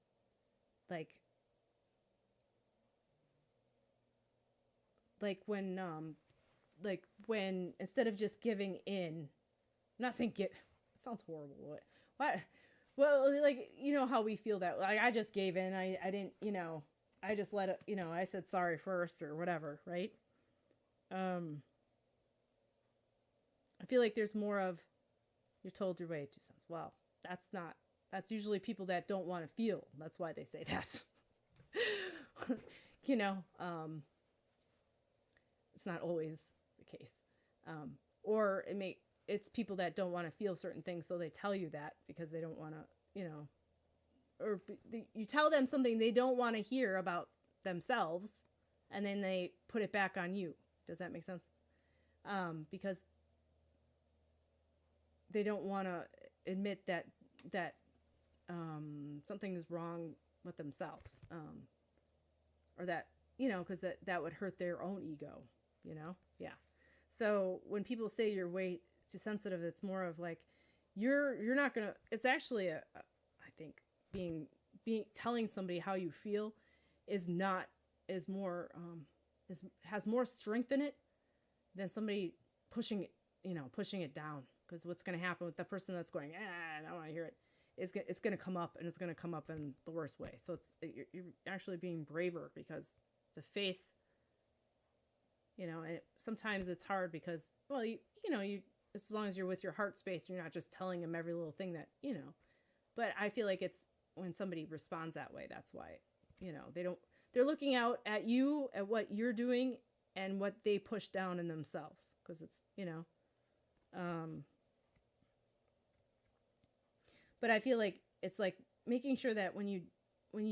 Like when instead of just giving in, I'm not saying it sounds horrible. What? Well, like, how we feel that, like, I just gave in. I didn't, I just let it, I said sorry first or whatever. Right. I feel like there's more of, you're told your way to something. Well, that's usually people that don't want to feel. That's why they say that. It's not always the case. Or it's people that don't want to feel certain things, so they tell you that because they don't want to, or you tell them something they don't want to hear about themselves, and then they put it back on you. Does that make sense? Because they don't want to admit that something is wrong with themselves, or that, because that would hurt their own ego, yeah. So when people say you're way too sensitive, it's more of like you're not gonna. It's actually I think being telling somebody how you feel has more strength in it than somebody pushing it down. Because what's going to happen with the person that's going, I don't want to hear it, it's going to come up, and it's going to come up in the worst way. So you're actually being braver, because to face, and sometimes it's hard because, well, you as long as you're with your heart space, you're not just telling them every little thing that, but I feel like it's when somebody responds that way, that's why, they're looking out at you, at what you're doing and what they push down in themselves. Because it's, but I feel like it's like making sure that when you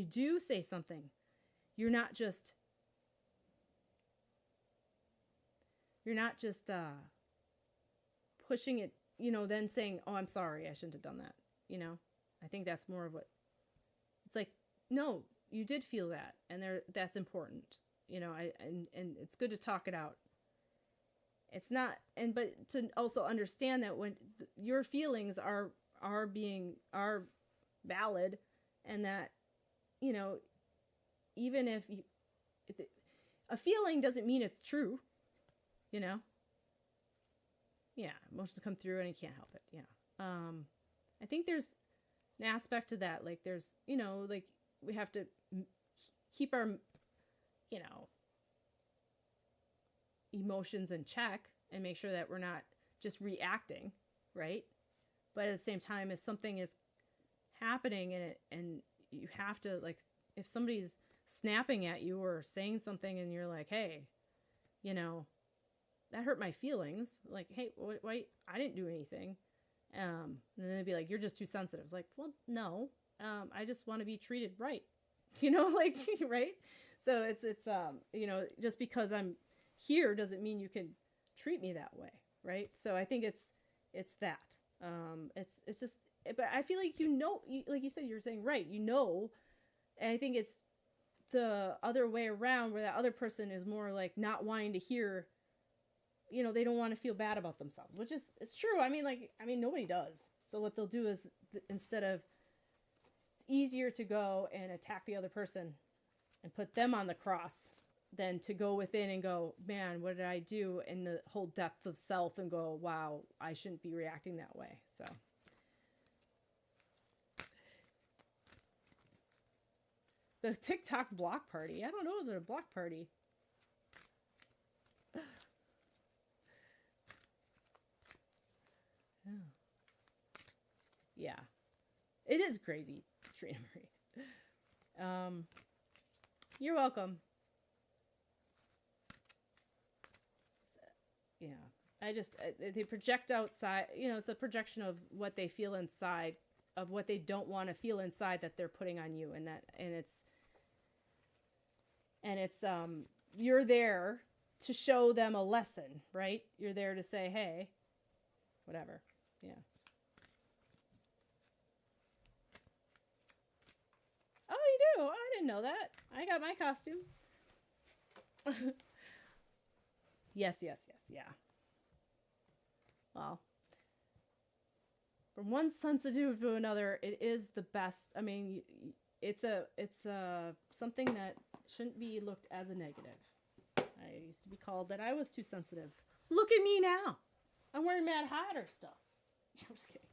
do say something, you're not just pushing it, then saying, oh, I'm sorry, I shouldn't have done that. I think that's more of what it's like. No, you did feel that, and that's important. And it's good to talk it out. It's not, but to also understand that when your feelings are valid, and that, even if a feeling doesn't mean it's true, yeah, emotions come through and you can't help it. Yeah. I think there's an aspect to that. Like there's, like we have to keep our, emotions in check and make sure that we're not just reacting. Right. But at the same time, if something is happening and you have to, like, if somebody's snapping at you or saying something and you're like, hey, that hurt my feelings. Like, hey, wait, I didn't do anything. And then they'd be like, you're just too sensitive. It's like, well, no, I just want to be treated right. Like, right. So it's just because I'm here doesn't mean you can treat me that way. Right. So I think it's that. It's just, but I feel like, like you said, you're saying, right, and I think it's the other way around, where that other person is more like not wanting to hear, they don't want to feel bad about themselves, which is, it's true. I mean, nobody does. So what they'll do is instead of, it's easier to go and attack the other person and put them on the cross than to go within and go, man, what did I do, in the whole depth of self, and go, wow, I shouldn't be reacting that way. So the TikTok block party. I don't know, is it a block party? Yeah. It is crazy, Trina Marie. You're welcome. Yeah. They project outside, it's a projection of what they feel inside, of what they don't want to feel inside, that they're putting on you. And it's you're there to show them a lesson, right? You're there to say, hey, whatever. Yeah. Oh, you do? I didn't know that. I got my costume. Yes, yeah. Well, from one sensitive to another, it is the best. I mean, it's something that shouldn't be looked as a negative. I used to be called that I was too sensitive. Look at me now. I'm wearing Mad Hatter stuff. I'm just kidding.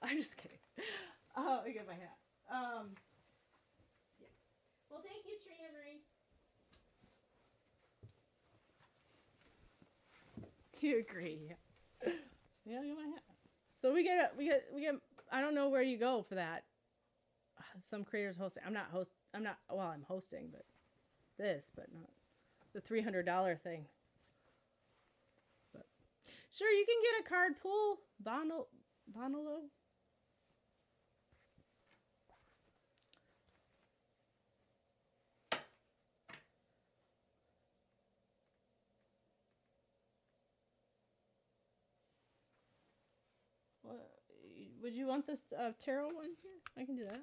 I'm just kidding. Oh, I get my hat. Yeah. Well, thank you, Trina Marie. You agree? Yeah. Yeah, I get my hat. So we get. I don't know where you go for that. Some creators hosting. I'm hosting, but not the $300 thing. But sure, you can get a card pull. Bonolo. Would you want this tarot one here? I can do that.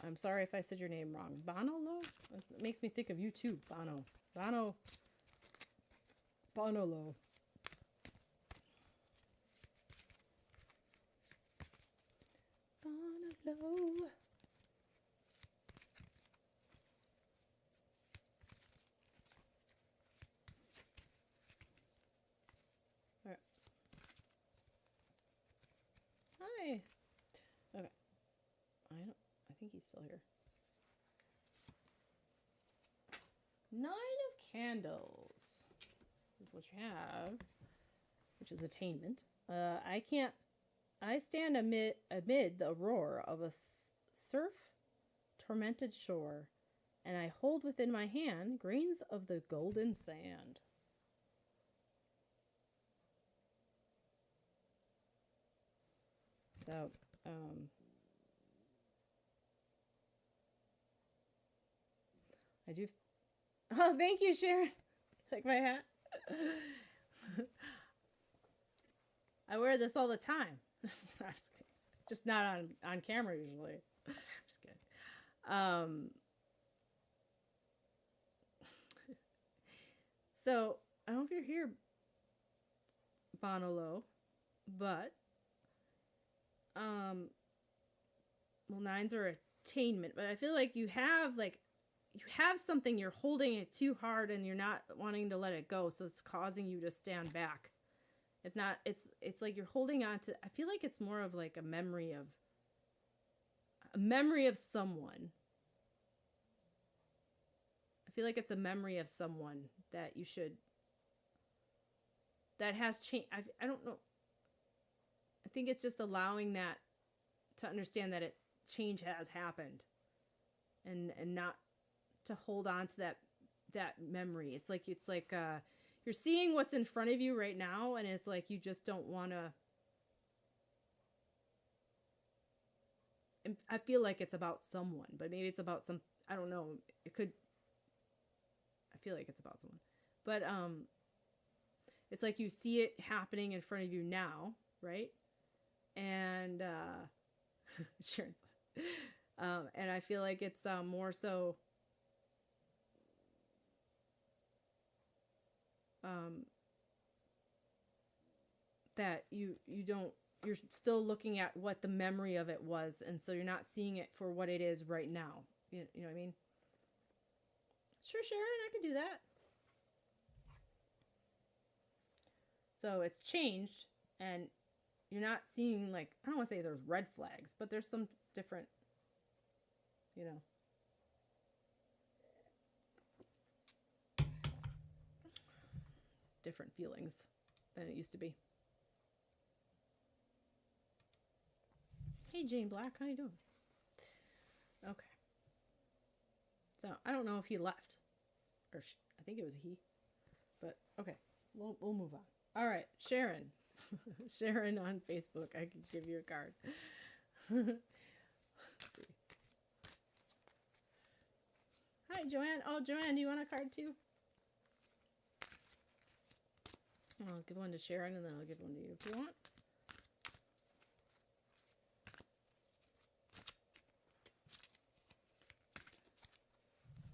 I'm sorry if I said your name wrong. Bonolo? It makes me think of you too, Bono. Bonolo. Bonolo. All right. Hi. Okay. I think he's still here. 9 of Candles. This is what you have, which is attainment. I stand amid the roar of a surf-tormented shore, and I hold within my hand grains of the golden sand. So, I do. Oh, thank you, Sharon. Like my hat. I wear this all the time. Just not on camera usually. Just kidding. So I don't know if you're here, Bonolo, but well, 9s are attainment, but I feel like you have something, you're holding it too hard and you're not wanting to let it go, so it's causing you to stand back. It's like you're holding on to, I feel like it's more of like a memory of someone. I feel like it's a memory of someone that has changed. I don't know. I think it's just allowing that to understand that change has happened, and not to hold on to that memory. It's like you're seeing what's in front of you right now, and it's like you just don't want to. I feel like it's about someone, but maybe it's about some. I don't know. It could. I feel like it's about someone, but it's like you see it happening in front of you now, right? And Sharon's, and I feel like it's more so. That you're still looking at what the memory of it was, and so you're not seeing it for what it is right now. You know what I mean? Sure, Sharon, I could do that. So it's changed, and you're not seeing, like, I don't want to say there's red flags, but there's some different, you know. Different feelings than it used to be. Hey, Jane Black, how you doing? Okay. So I don't know if he left, or I think it was he, but okay, we'll move on. All right, Sharon, Sharon on Facebook. I can give you a card. Let's see. Hi, Joanne. Oh, Joanne, do you want a card too? I'll give one to Sharon, and then I'll give one to you if you want.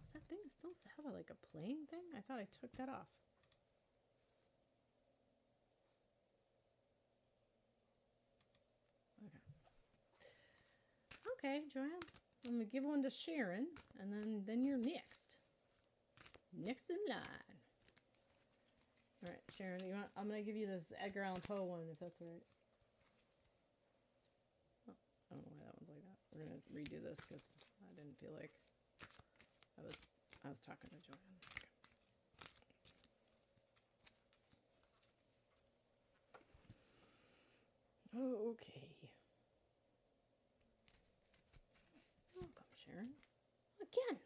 Does that thing still have like a playing thing? I thought I took that off. Okay, Joanne. I'm gonna give one to Sharon, and then you're next. Next in line. All right, Sharon. I'm gonna give you this Edgar Allan Poe one, if that's all right. Oh, I don't know why that one's like that. We're gonna redo this because I didn't feel like I was talking to Joanne. Okay. Welcome, Sharon. Again.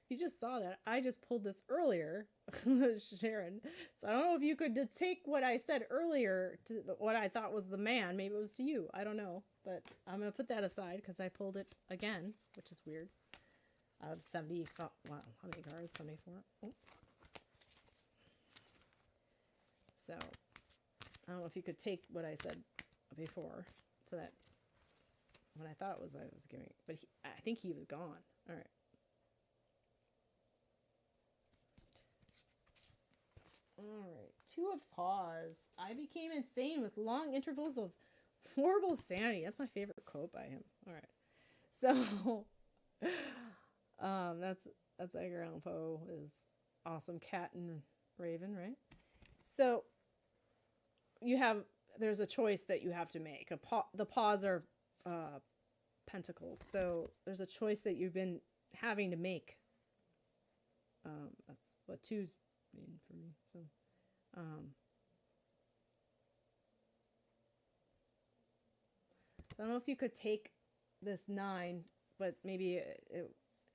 You just saw that. I just pulled this earlier, Sharon. So I don't know if you could take what I said earlier to what I thought was the man. Maybe it was to you. I don't know. But I'm going to put that aside because I pulled it again, which is weird. Out of 70. Wow. How many cards? 74. Oh. So I don't know if you could take what I said before to that. What I thought was I was giving. But I think he was gone. All right. Alright, Two of Paws. I became insane with long intervals of horrible sanity. That's my favorite quote by him. Alright. So that's Edgar Allan Poe is awesome. Cat and Raven, right? So there's a choice that you have to make. The paws are pentacles. So there's a choice that you've been having to make. That's what twos mean for me. So, I don't know if you could take this 9, but maybe it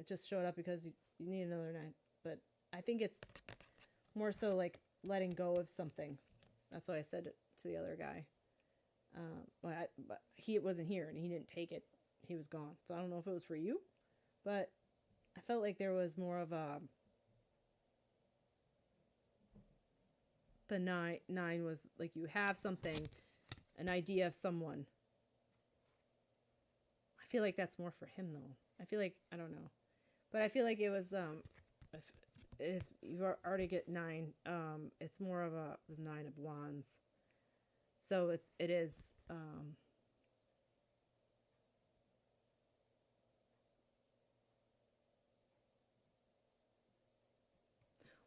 just showed up because you need another 9. But I think it's more so like letting go of something. That's what I said to the other guy. But he wasn't here and he didn't take it. He was gone. So I don't know if it was for you, but I felt like there was more of a. The 9 was like you have something, an idea of someone. I feel like that's more for him though. I feel like, I don't know, but I feel like it was if you already get 9, it's more of a 9 of Wands. So it is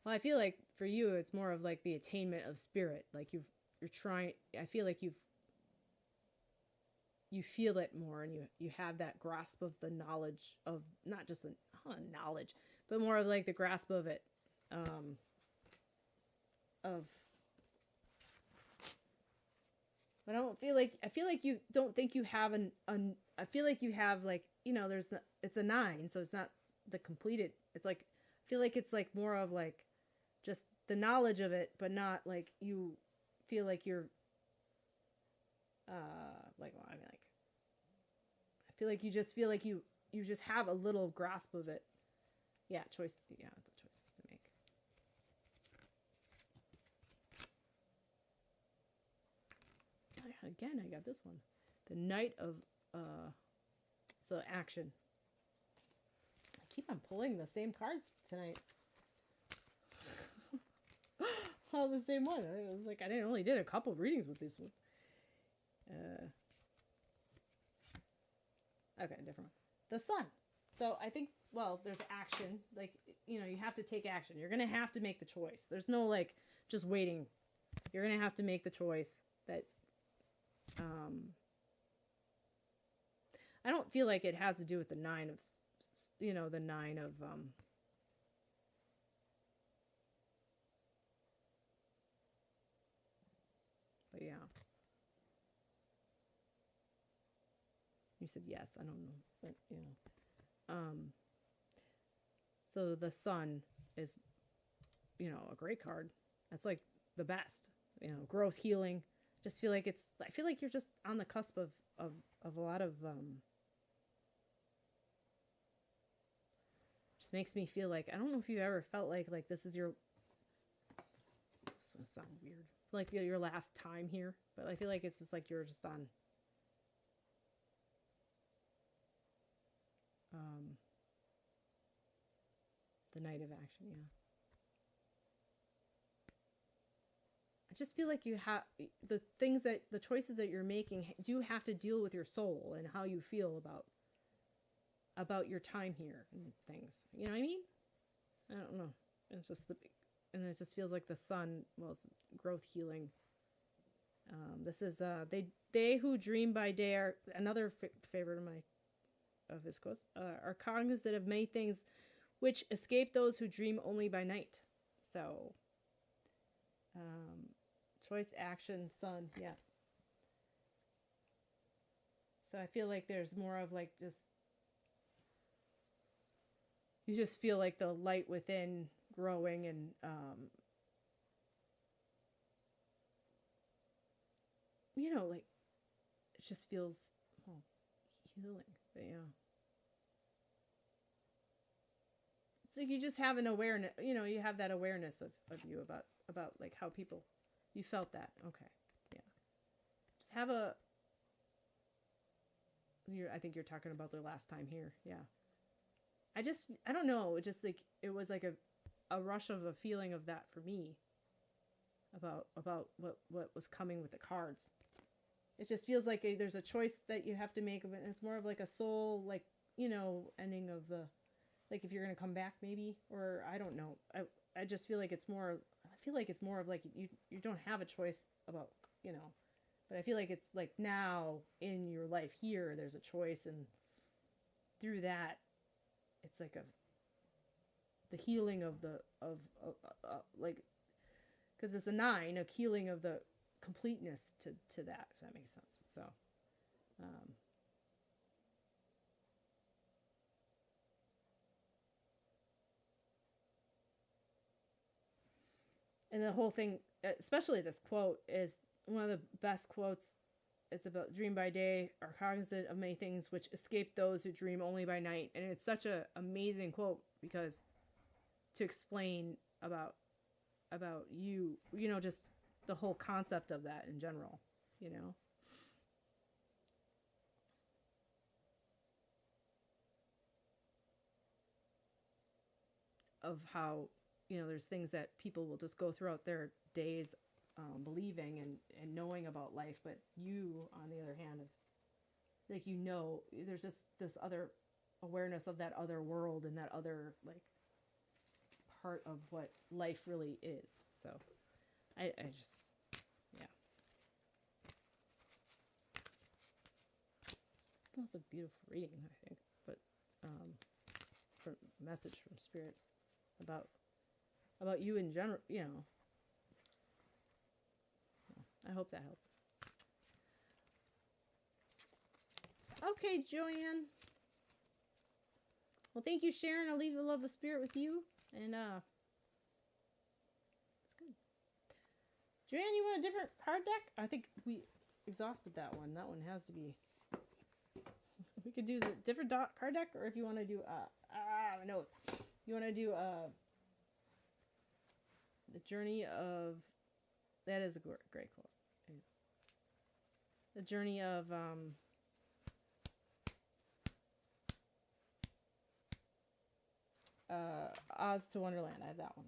well, I feel like for you, it's more of like the attainment of spirit. Like you're trying. I feel like you feel it more, and you have that grasp of the knowledge of not just the knowledge, but more of like the grasp of it. But I don't feel like I feel like you don't think you have I feel like you have like it's a 9, so it's not the completed. It's like I feel like it's like more of like. Just the knowledge of it, but not like you feel like you're I feel like you just feel like you just have a little grasp of it. Yeah, the choices to make. Again, I got this one. The Knight of so action. I keep on pulling the same cards tonight. All the same one. It was like I only did a couple readings with this one. Okay, different one. the sun. So I think, well, there's action. Like, you know, you have to take action. You're going to have to make the choice. There's no, like, just waiting. You're going to have to make the choice that, I don't feel like it has to do with the nine of, you know, the nine of, but yeah. You said yes. I don't know, but you know. So the sun is, you know, a great card. That's like the best. You know, growth, healing. Just feel like it's. I feel like you're just on the cusp of a lot of. Just makes me feel like, I don't know if you've ever felt like this is your. This gonna sound weird. Like your last time here, but I feel like it's just like you're just on. The night of action, yeah. I just feel like you have the things that the choices that you're making do have to deal with your soul and how you feel about your time here and things. You know what I mean? I don't know. It's just and it just feels like the sun. Well, it's growth, healing. This is they who dream by day are another favorite of his quotes. Are cognizant of many things, which escape those who dream only by night. So, choice, action, sun, yeah. So I feel like there's more of like just, you just feel like the light within growing and, you know, like, it just feels, well, healing, but yeah. So you just have an awareness, you know, you have that awareness of you about like how people, you felt that. Okay. Yeah. Just have I think you're talking about the last time here. Yeah. I don't know. It just like, it was like a rush of a feeling of that for me about what was coming with the cards. It just feels like there's a choice that you have to make of it. And it's more of like a soul, like, you know, ending of the, like if you're going to come back maybe, or I don't know. I just feel like it's more, I feel like it's more of like you don't have a choice about, you know, but I feel like it's like now in your life here, there's a choice, and through that, it's like the healing of like, because it's a 9, a healing of the completeness to that, if that makes sense. So, and the whole thing, especially this quote, is one of the best quotes. It's about dream by day, are cognizant of many things which escape those who dream only by night. And it's such a amazing quote, because to explain about you know, just the whole concept of that in general, you know. Of how, you know, there's things that people will just go throughout their days believing and knowing about life, but you, on the other hand, like, you know, there's just this other awareness of that other world and that other, like, part of what life really is. So I just, yeah. That's a beautiful reading, I think, but for message from spirit about you in general, you know. I hope that helped. Okay, Joanne. Well, thank you, Sharon. I'll leave the love of spirit with you, and it's good. Joanne, you want a different card deck? I think we exhausted that one. That one has to be. We could do the different card deck, or if you want to do my nose. You want to do the journey of. That is a great quote. The journey of Oz to Wonderland. I have that one.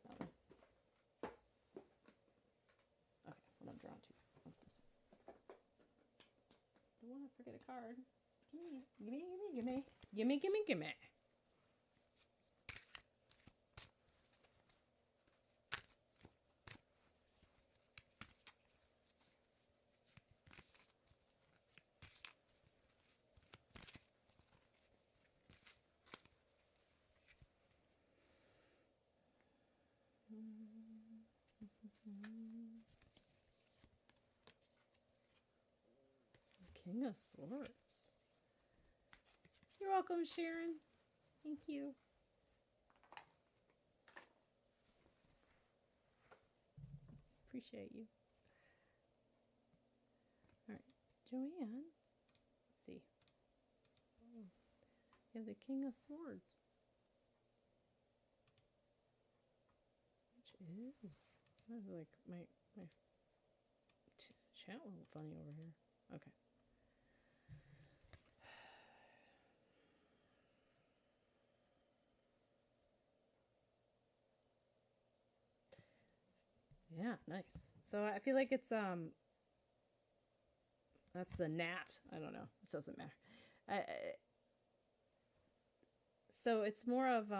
That one's... Okay, what I'm drawn to. This one. Don't want to forget a card. Gimme. Gimme. King of Swords. You're welcome, Sharon. Thank you. Appreciate you. All right, Joanne. Let's see. Oh, you have the King of Swords, which is like my chat went funny over here. Okay. Yeah, nice. So I feel like it's that's the gnat. I don't know. It doesn't matter. So it's more of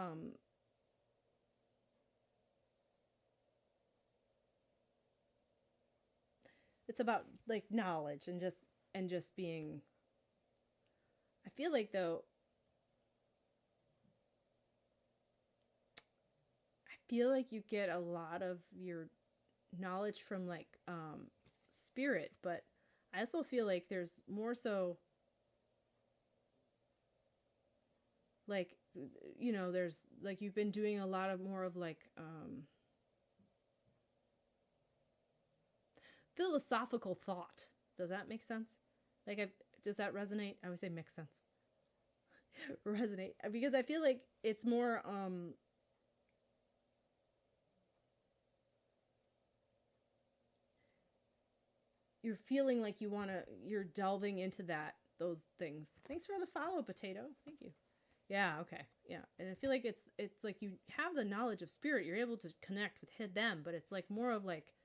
it's about like knowledge and just being. I feel like though. I feel like you get a lot of your knowledge from like spirit, but I also feel like there's more so like, you know, there's like you've been doing a lot of more of like philosophical thought. Does that make sense? Like, does that resonate? I would say makes sense. Resonate, because I feel like it's more you're feeling like you're delving into those things. Thanks for the follow, Potato. Thank you. Yeah, okay. Yeah. And I feel like it's like you have the knowledge of spirit. You're able to connect with them, but it's like more of like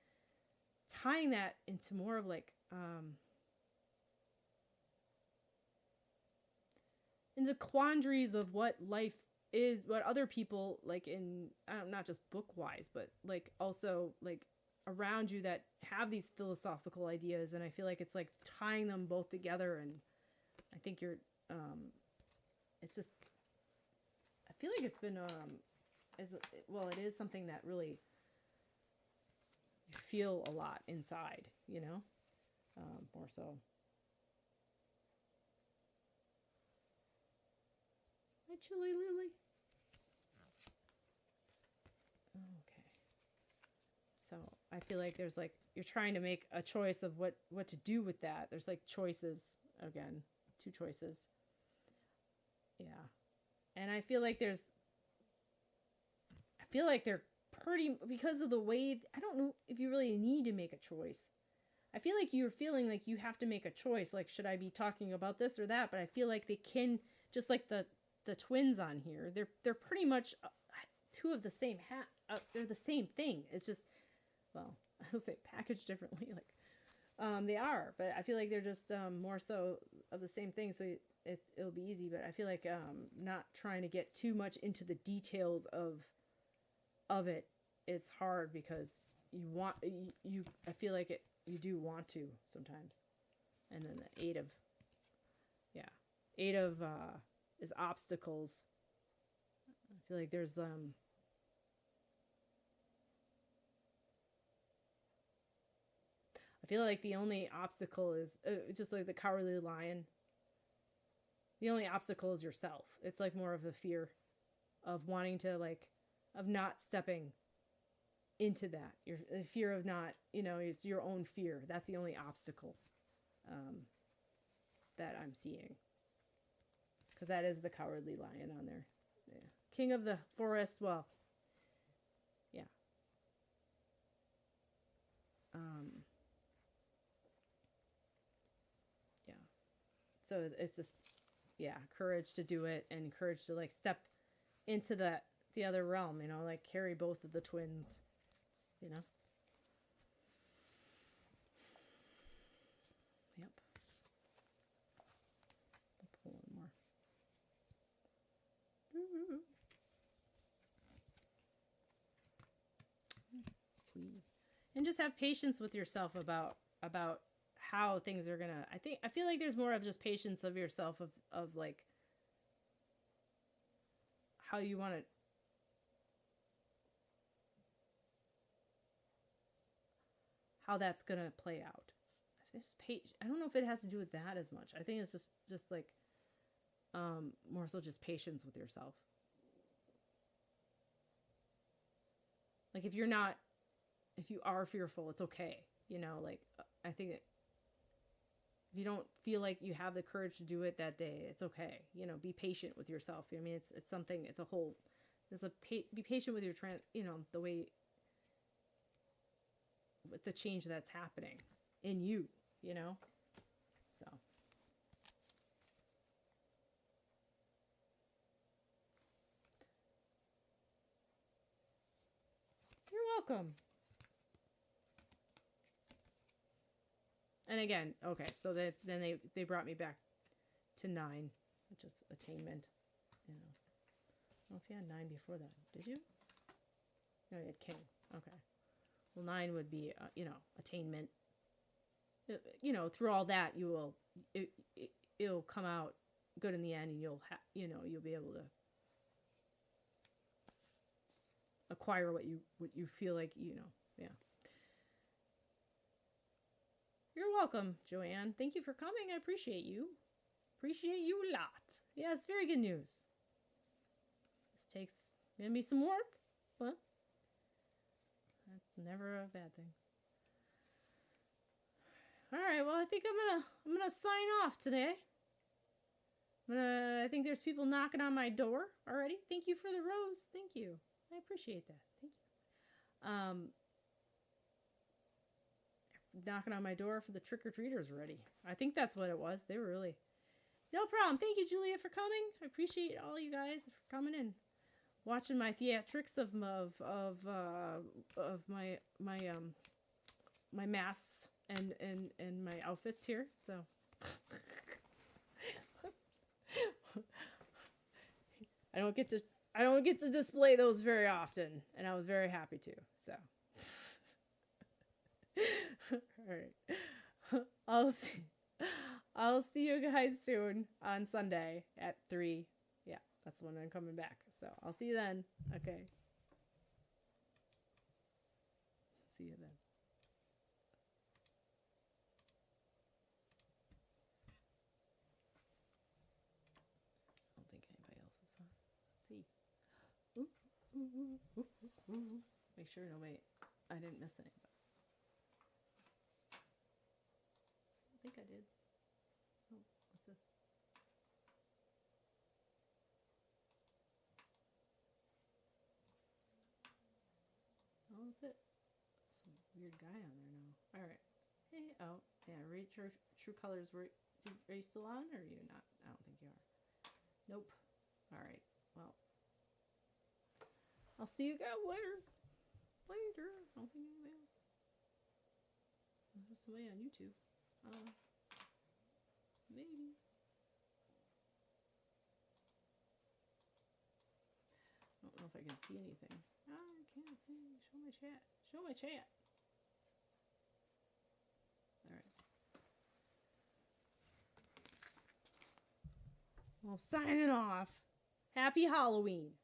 tying that into more of like in the quandaries of what life is, what other people like in not just book wise, but like also like around you that have these philosophical ideas, and I feel like it's like tying them both together, and I think you're it's just I feel like it's been it is something that really you feel a lot inside, you know, more so. Hi, Chili Lily. Okay. So I feel like there's like, you're trying to make a choice of what to do with that. There's like choices, again, 2 choices. Yeah. And I feel like they're pretty, because of the way, I don't know if you really need to make a choice. I feel like you're feeling like you have to make a choice. Like, should I be talking about this or that? But I feel like they can, just like the twins on here, they're pretty much 2 of the same hat. They're the same thing. It's just, well, I will say packaged differently. Like, they are, but I feel like they're just more so of the same thing. So it'll be easy. But I feel like not trying to get too much into the details of it is hard, because I feel like you do want to sometimes. And then the 8 of is obstacles. I feel like there's I feel like the only obstacle is just like the Cowardly Lion. The only obstacle is yourself. It's like more of a fear of wanting to, like, of not stepping into that. Your fear of not, you know, it's your own fear. That's the only obstacle that I'm seeing. Because that is the Cowardly Lion on there. Yeah. King of the Forest, well, yeah. Yeah. So it's just, yeah, courage to do it, and courage to like step into the other realm, you know, like carry both of the twins, you know. Yep. And just have patience with yourself about how things are gonna. I feel like there's more of just patience of yourself of like how you want to. How that's gonna play out. I don't know if it has to do with that as much. I think it's just like more so just patience with yourself. Like if you are fearful, it's okay. You know, like I think if you don't feel like you have the courage to do it that day, it's okay. You know, be patient with yourself. I mean, it's something. It's a whole. Be patient with your the way. With the change that's happening in you, you know? So. You're welcome. And again, okay, so then they brought me back to 9, which is attainment, you know. I don't know if you had 9 before that. Did you? No, you had king. Okay. Well, 9 would be, attainment. You know, through all that, it'll come out good in the end, and you'll be able to acquire what you feel like, yeah. You're welcome, Joanne. Thank you for coming. I appreciate you. Appreciate you a lot. Yeah, it's very good news. This takes gonna be some work, but that's never a bad thing. All right, well, I think I'm gonna sign off today. I think there's people knocking on my door already. Thank you for the rose. Thank you. I appreciate that. Thank you. Knocking on my door for the trick-or-treaters already. I think that's what it was. They were really... No problem. Thank you, Julia, for coming. I appreciate all you guys for coming in. Watching my theatrics of my masks and my outfits here. So I don't get to display those very often, and I was very happy to. So all right. I'll see you guys soon on Sunday at 3. Yeah, that's when I'm coming back. So I'll see you then. Okay. See you then. I don't think anybody else is on. Let's see. Make sure nobody. I didn't miss anybody. I think I did. Oh, what's this? Oh, that's it. Some weird guy on there now. All right. Hey, oh, yeah. Read True Colors. Are you still on, or are you not? I don't think you are. Nope. All right. Well, I'll see you guys later. Later. I don't think anybody else. There's somebody on YouTube. Maybe. I don't know if I can see anything. I can't see. Show my chat. Show my chat. All right. Well, signing off. Happy Halloween.